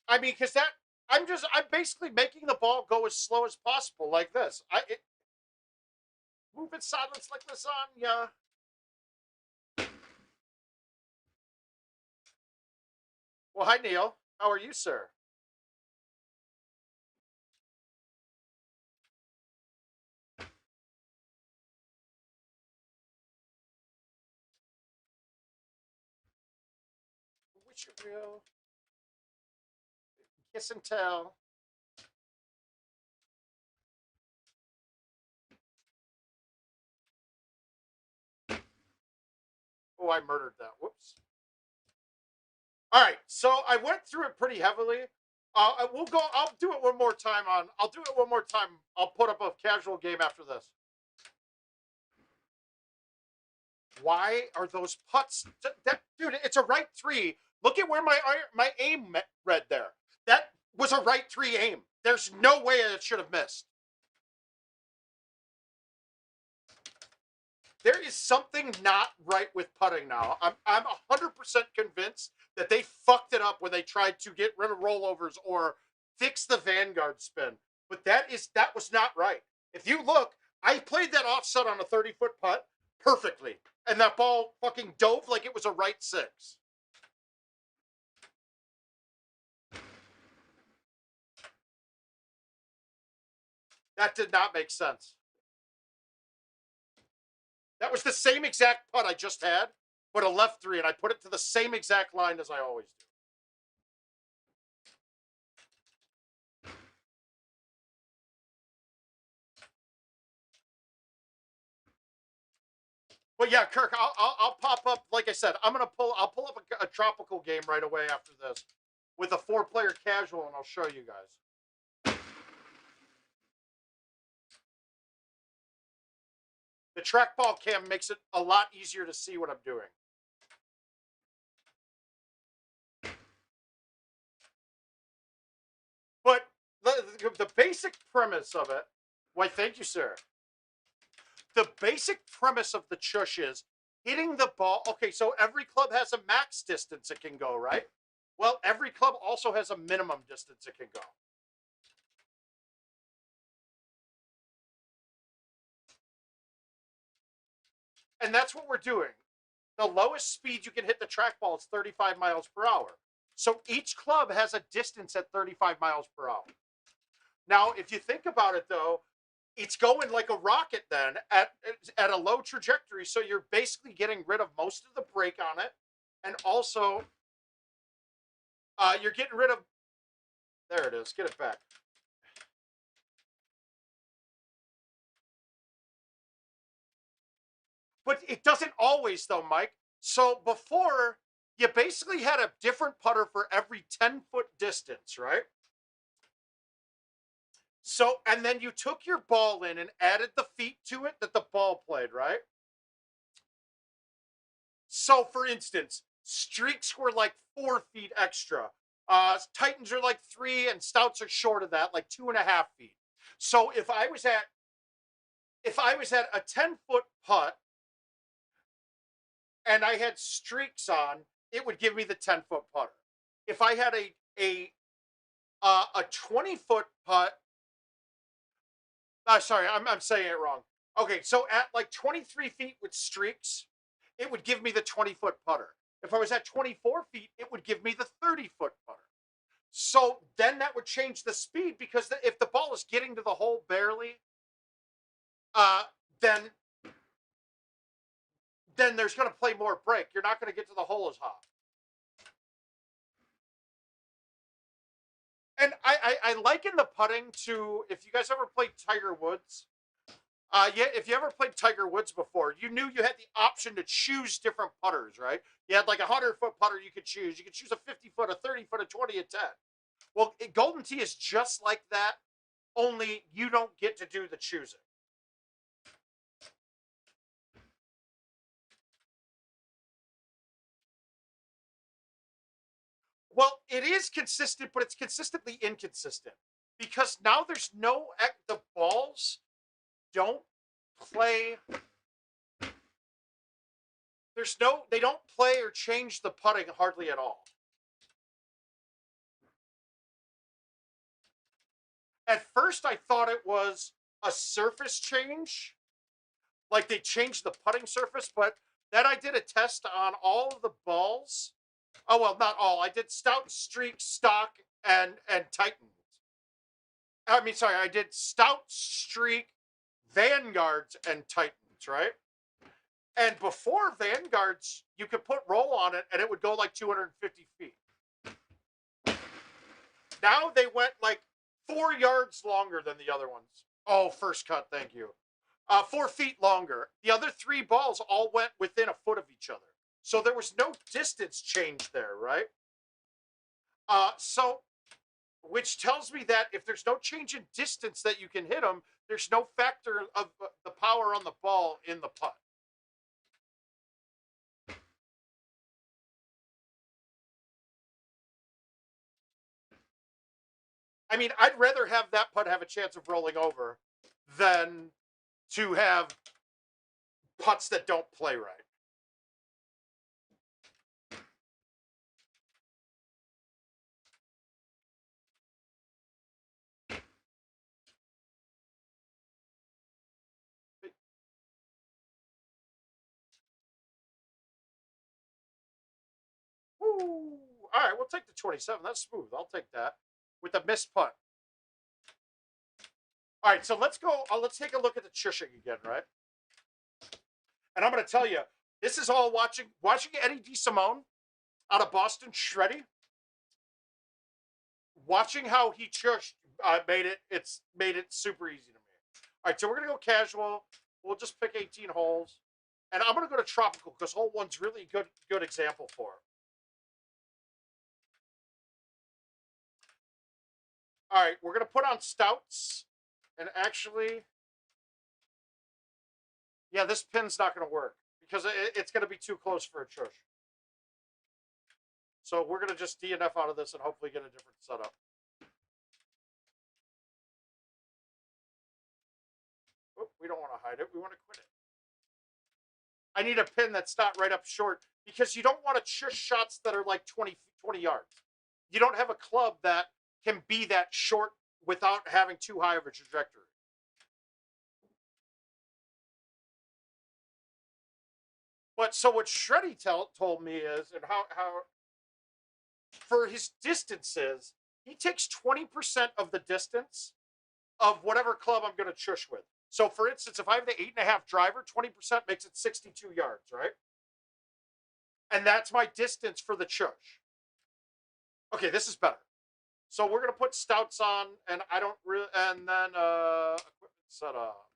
I mean, because I'm basically making the ball go as slow as possible, like this. Move in silence like lasagna. Well, hi Neil. How are you, sir? Which real kiss and tell. Oh, I murdered that. Whoops. All right, so I went through it pretty heavily. We'll go. I'll do it one more time. I'll do it one more time. I'll put up a casual game after this. Why are those putts? Dude, it's a right three. Look at where my aim read there. That was a right three aim. There's no way it should have missed. There is something not right with putting now. I'm 100% convinced that they fucked it up when they tried to get rid of rollovers or fix the Vanguard spin. But that was not right. If you look, I played that offset on a 30-foot putt perfectly, and that ball fucking dove like it was a right six. That did not make sense. That was the same exact putt I just had, but a left three, and I put it to the same exact line as I always do. But yeah, Kirk, I'll pop up. Like I said, I'll pull up a tropical game right away after this with a 4-player casual, and I'll show you guys. The trackball cam makes it a lot easier to see what I'm doing. But the basic premise of it, why, thank you, sir. The basic premise of the chush is hitting the ball. Okay, so every club has a max distance it can go, right? Well, every club also has a minimum distance it can go. And that's what we're doing. The lowest speed you can hit the trackball is 35 miles per hour. So each club has a distance at 35 miles per hour. Now, if you think about it, though, it's going like a rocket then at a low trajectory. So you're basically getting rid of most of the brake on it. And also, you're getting rid of... There it is. Get it back. But it doesn't always, though, Mike. So before, you basically had a different putter for every 10-foot distance, right? So, and then you took your ball in and added the feet to it that the ball played, right? So, for instance, streaks were like 4 feet extra. Titans are like 3, and stouts are short of that, like 2.5 feet. So, if I was at a 10-foot putt and I had streaks on, it would give me the 10-foot putter. If I had a 20-foot putt, sorry, I'm saying it wrong. Okay, so at like 23 feet with streaks, it would give me the 20-foot putter. If I was at 24 feet, it would give me the 30-foot putter. So then that would change the speed, because if the ball is getting to the hole barely, uh, then there's going to play more break. You're not going to get to the hole as hot. And I liken the putting to, if you guys ever played Tiger Woods, yeah, if you ever played Tiger Woods before, you knew you had the option to choose different putters, right? You had like a 100-foot putter you could choose. You could choose a 50-foot, a 30-foot, a 20, a 10. Well, Golden Tee is just like that, only you don't get to do the choosing. Well, it is consistent, but it's consistently inconsistent, because now there's no, the balls don't play. They don't play or change the putting hardly at all. At first, I thought it was a surface change, like they changed the putting surface, but then I did a test on all of the balls. Oh, well, not all. I did Stout, Streak, Stock, and Titans. I mean, sorry, I did Stout, Streak, Vanguards, and Titans, right? And before Vanguards, you could put roll on it, and it would go like 250 feet. Now they went like 4 yards longer than the other ones. Oh, first cut, thank you. 4 feet longer. The other 3 balls all went within a foot of each other. So there was no distance change there, right? So, which tells me that if there's no change in distance that you can hit them, there's no factor of the power on the ball in the putt. I mean, I'd rather have that putt have a chance of rolling over than to have putts that don't play right. Woo. All right, we'll take the 27. That's smooth. I'll take that with a missed putt. All right, so let's go. Let's take a look at the chushing again, right? And I'm going to tell you, this is all watching Eddie DeSimone out of Boston, Shreddy. Watching how he chushed made it super easy to me. All right, so we're going to go casual. We'll just pick 18 holes. And I'm going to go to tropical because hole 1's really good example for it. All right, we're going to put on stouts. And actually, yeah, this pin's not going to work because it's going to be too close for a chush. So we're going to just DNF out of this and hopefully get a different setup. Oh, we don't want to hide it. We want to quit it. I need a pin that's not right up short because you don't want to chush shots that are like 20 yards. You don't have a club that can be that short without having too high of a trajectory. But so what Shreddy told me is, and how for his distances, he takes 20% of the distance of whatever club I'm going to chush with. So for instance, if I have the 8.5 driver, 20% makes it 62 yards, right? And that's my distance for the chush. Okay, this is better. So we're going to put stouts on, and I don't really, and then equipment setup.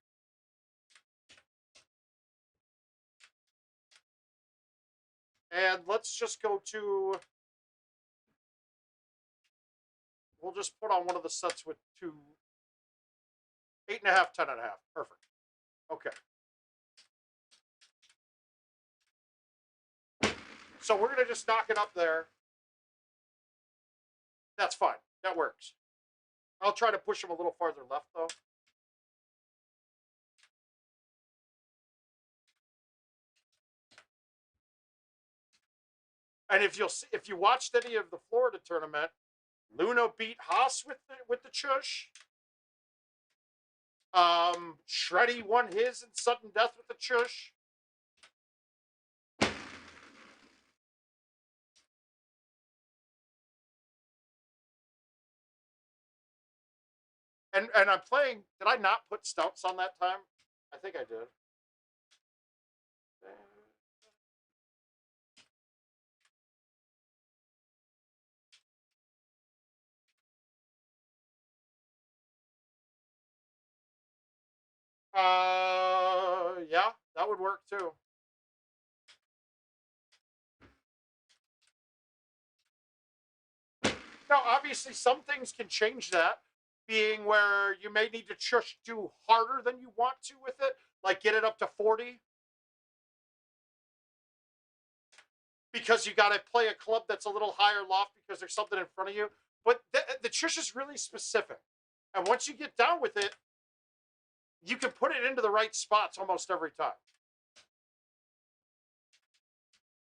And let's just go to, we'll just put on one of the sets with 2, 8.5, 10.5. Perfect. Okay. So we're going to just knock it up there. That's fine. That works. I'll try to push him a little farther left, though. And if you watched any of the Florida tournament, Luna beat Haas with the chush. Shreddy won his in sudden death with the chush. And I'm playing. Did I not put stouts on that time? I think I did. Yeah, that would work too. Now, obviously, some things can change that, being where you may need to just do harder than you want to with it, like get it up to 40. Because you got to play a club that's a little higher loft because there's something in front of you. But the chush is really specific. And once you get down with it, you can put it into the right spots almost every time.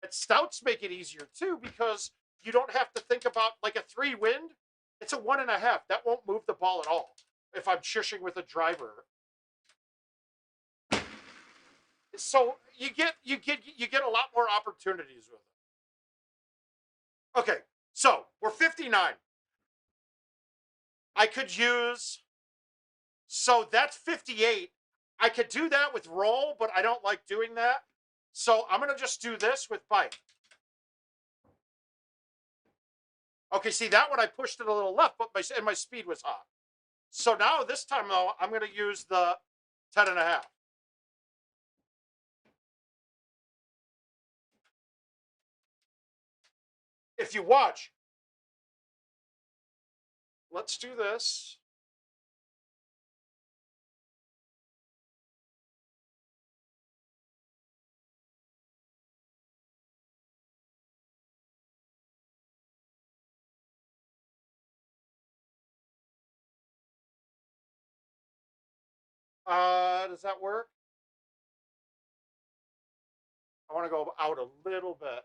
And stouts make it easier too because you don't have to think about like a 3 wind. It's a 1.5. That won't move the ball at all if I'm shushing with a driver. So you get a lot more opportunities with it. Okay, so we're 59. I could use, so that's 58. I could do that with roll, but I don't like doing that. So I'm going to just do this with bite. Okay, see, that one I pushed it a little left, but my speed was hot. So now this time, though, I'm going to use the 10.5. If you watch, let's do this. Does that work? I want to go out a little bit.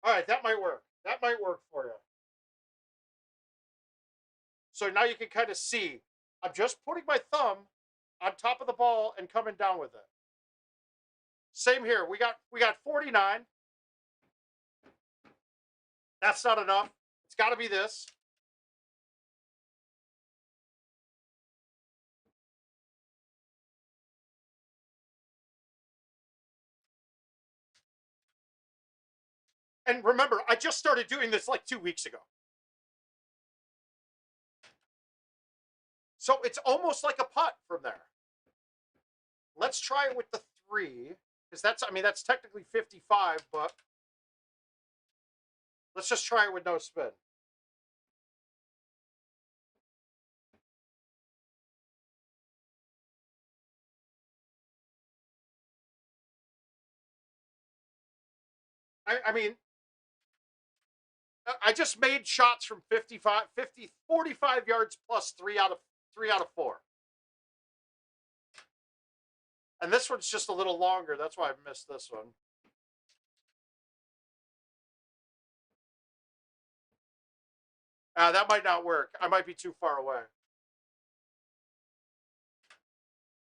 All right, that might work. That might work for you. So now you can kind of see. I'm just putting my thumb on top of the ball and coming down with it. Same here. We got 49. That's not enough. It's got to be this. And remember, I just started doing this like 2 weeks ago. So it's almost like a putt from there. Let's try it with the 3. Because that's technically 55, but let's just try it with no spin. I mean, I just made shots from 45 yards plus 3 out of 4. And this one's just a little longer. That's why I missed this one. That might not work. I might be too far away.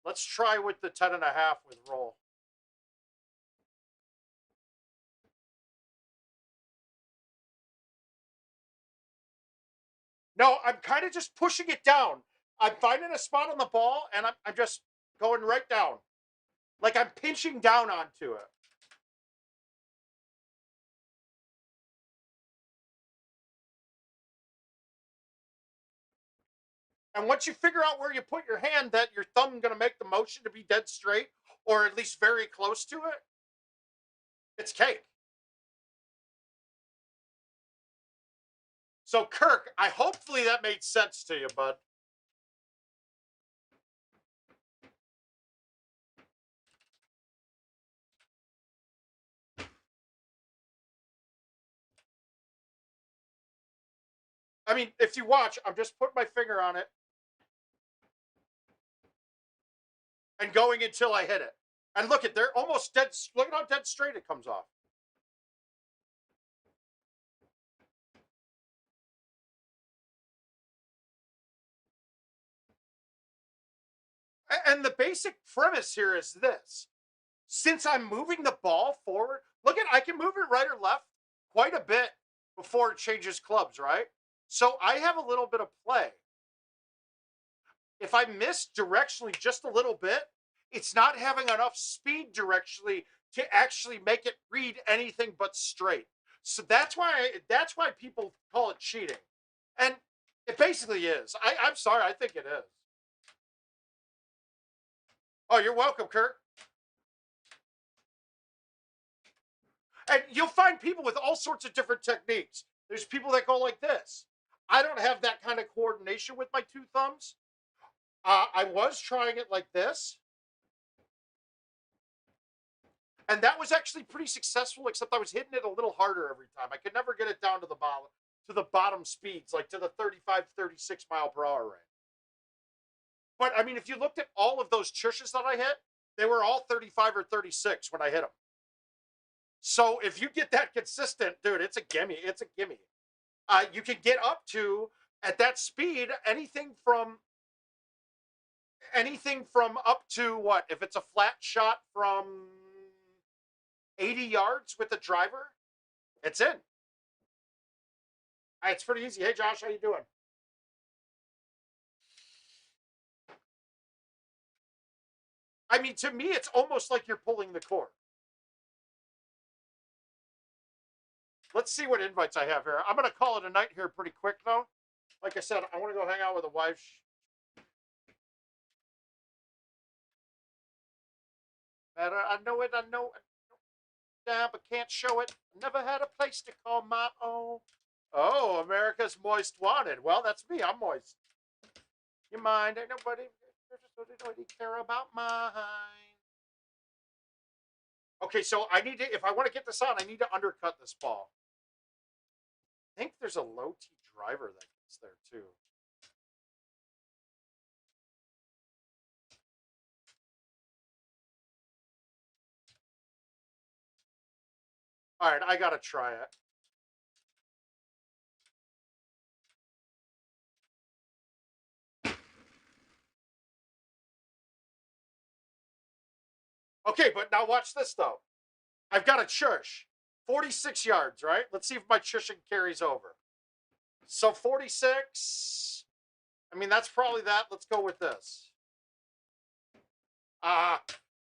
Let's try with the 10.5 with roll. No, I'm kind of just pushing it down. I'm finding a spot on the ball, and I'm just going right down. Like I'm pinching down onto it. And once you figure out where you put your hand, that your thumb going to make the motion to be dead straight, or at least very close to it, it's cake. So, Kirk, hopefully that made sense to you, bud. I mean, if you watch, I'm just putting my finger on it and going until I hit it. And look at, they're almost dead. Look at how dead straight it comes off. And the basic premise here is this. Since I'm moving the ball forward, look at, I can move it right or left quite a bit before it changes clubs, right? So I have a little bit of play. If I miss directionally just a little bit, it's not having enough speed directionally to actually make it read anything but straight. So that's why people call it cheating. And it basically is. I'm sorry, I think it is. Oh, you're welcome, Kurt. And you'll find people with all sorts of different techniques. There's people that go like this. I don't have that kind of coordination with my two thumbs. I was trying it like this. And that was actually pretty successful, except I was hitting it a little harder every time. I could never get it down to the bottom speeds, like to the 35, 36 mile per hour range. But I mean, if you looked at all of those chushes that I hit, they were all 35 or 36 when I hit them. So if you get that consistent, dude, it's a gimme. It's a gimme. You can get up to, at that speed, anything from up to what? If it's a flat shot from 80 yards with a driver, it's in. It's pretty easy. Hey, Josh, how you doing? I mean, to me, it's almost like you're pulling the cord. Let's see what invites I have here. I'm going to call it a night here pretty quick, though. Like I said, I want to go hang out with the wife. Better, I know it, yeah, but can't show it. Never had a place to call my own. Oh, America's Most Wanted. Well, that's me. I'm moist. You mind? Ain't nobody care about mine. Okay, so I need to, if I want to get this on, I need to undercut this ball. I think there's a low T driver that gets there too. All right, I got to try it. Okay, but now watch this, though. I've got a chush. 46 yards, right? Let's see if my chushing carries over. So 46. I mean, that's probably that. Let's go with this.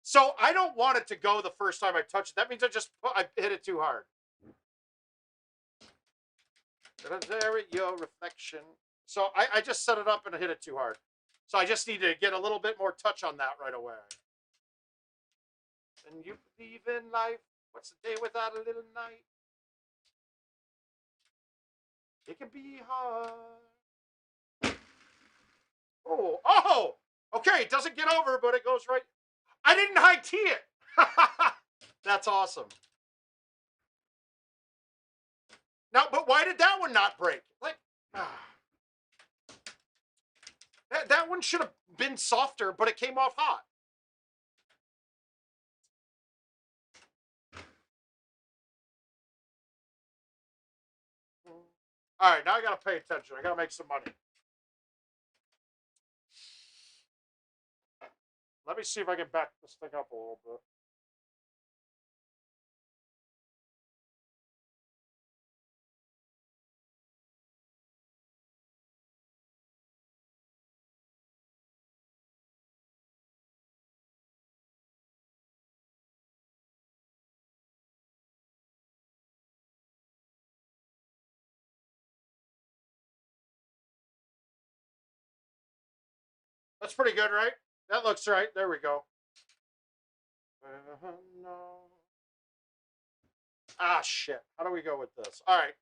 So I don't want it to go the first time I touch it. That means I hit it too hard. There, your reflection. So I just set it up and hit it too hard. So I just need to get a little bit more touch on that right away. And you believe in life. What's the day without a little night? It can be hard. Oh, okay. It doesn't get over, but it goes right. I didn't high tee it. That's awesome. Now, but why did that one not break? Like, that one should have been softer, but it came off hot. All right, now I got to pay attention. I got to make some money. Let me see if I can back this thing up a little bit. That's pretty good, right? That looks right. There we go. No. Ah, shit. How do we go with this? All right.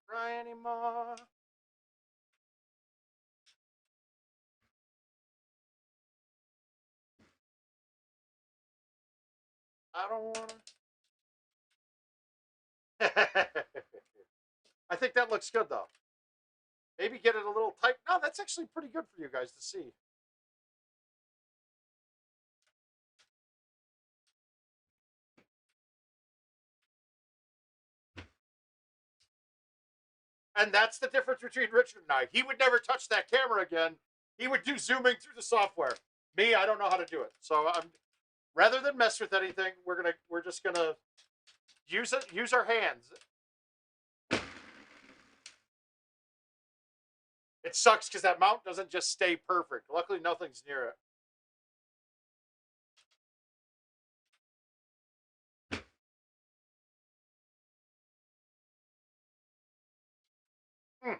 Cry anymore. I don't want to. I think that looks good, though. Maybe get it a little tight. No, that's actually pretty good for you guys to see. And that's the difference between Richard and I. He would never touch that camera again. He would do zooming through the software. Me, I don't know how to do it. So I'm rather than mess with anything, we're just gonna use our hands. It sucks because that mount doesn't just stay perfect. Luckily, nothing's near it. Hmm.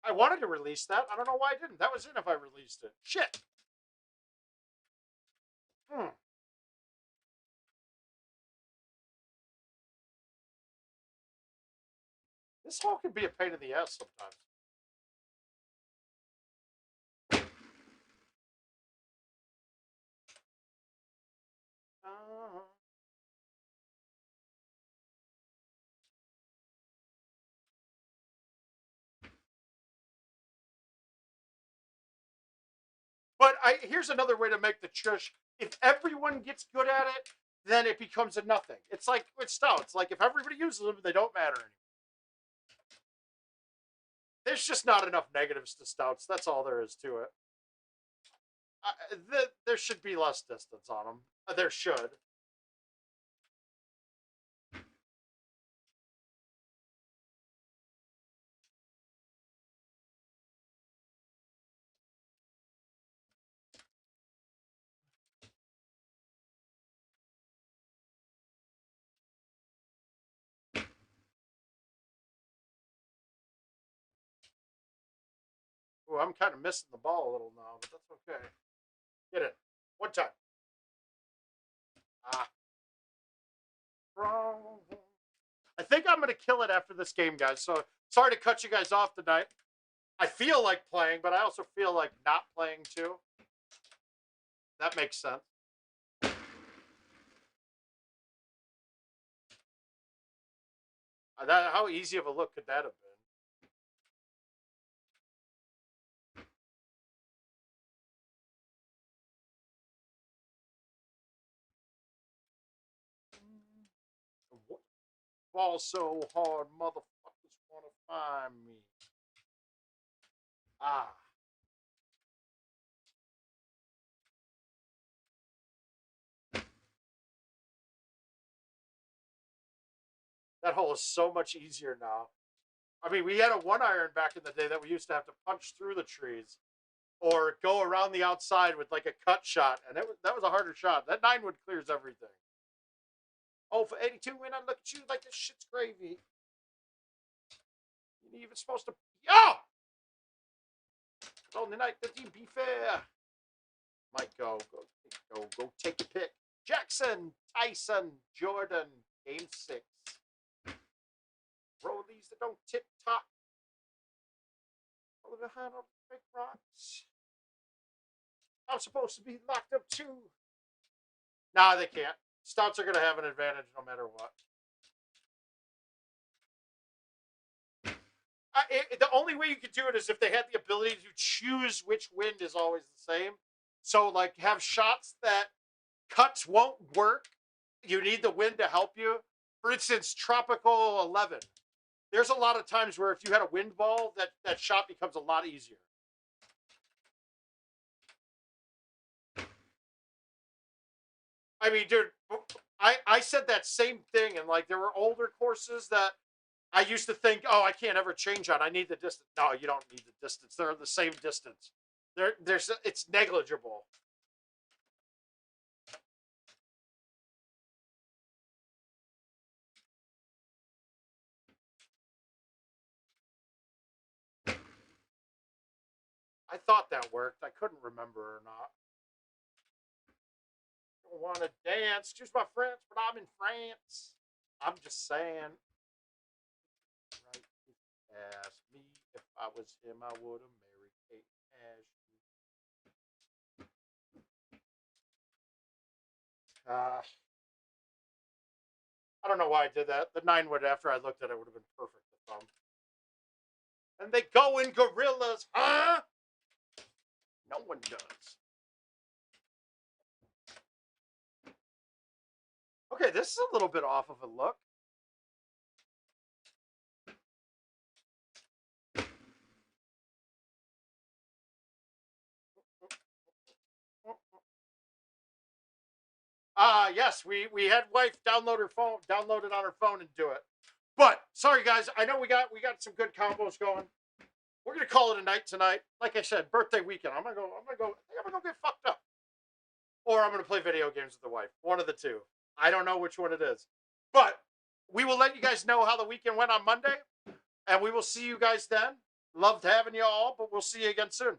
I wanted to release that. I don't know why I didn't. That was in if I released it. Shit. Hmm. This hole can be a pain in the ass sometimes. Uh, but here's another way to make the chush. If everyone gets good at it, then it becomes a nothing. It's like with stouts. Like if everybody uses them, they don't matter anymore. There's just not enough negatives to stouts. That's all there is to it. There should be less distance on them. There should. Ooh, I'm kind of missing the ball a little now, but that's okay. Get it. One time. Ah. Wrong. I think I'm going to kill it after this game, guys. So sorry to cut you guys off tonight. I feel like playing, but I also feel like not playing too. That makes sense. How easy of a look could that have been? Ball so hard, motherfuckers want to find me. Ah. That hole is so much easier now. I mean, we had a 1-iron back in the day that we used to have to punch through the trees or go around the outside with like a cut shot, and that was a harder shot. That 9-wood clears everything. Oh, for 82 win, I look at you like this shit's gravy. You ain't even supposed to. Oh! Only night the team be fair. Might go take your pick. Jackson, Tyson, Jordan, game 6. Rollies that don't tip top. All behind on the big rocks. I'm supposed to be locked up too. Nah, they can't. Stouts are going to have an advantage no matter what. The only way you could do it is if they had the ability to choose which wind is always the same. So, like, have shots that cuts won't work. You need the wind to help you. For instance, Tropical 11. There's a lot of times where if you had a wind ball, that shot becomes a lot easier. I mean, dude, I said that same thing, and like there were older courses that I used to think, oh, I can't ever change on. I need the distance. No, you don't need the distance. They're the same distance. It's negligible. I thought that worked. I couldn't remember or not. Don't want to dance. Choose my friends, but I'm in France. I'm just saying. Right. Ask me if I was him, I would have married Kate Ash. I don't know why I did that. The 9 wood, after I looked at it, would have been perfect. The thumb. And they go in gorillas, huh? No one does. Okay, this is a little bit off of a look. Yes, we had wife download it on her phone and do it. But sorry guys, I know we got some good combos going. We're gonna call it a night tonight. Like I said, birthday weekend. I'm gonna go get fucked up. Or I'm gonna play video games with the wife. One of the two. I don't know which one it is. But we will let you guys know how the weekend went on Monday. And we will see you guys then. Loved having you all, but we'll see you again soon.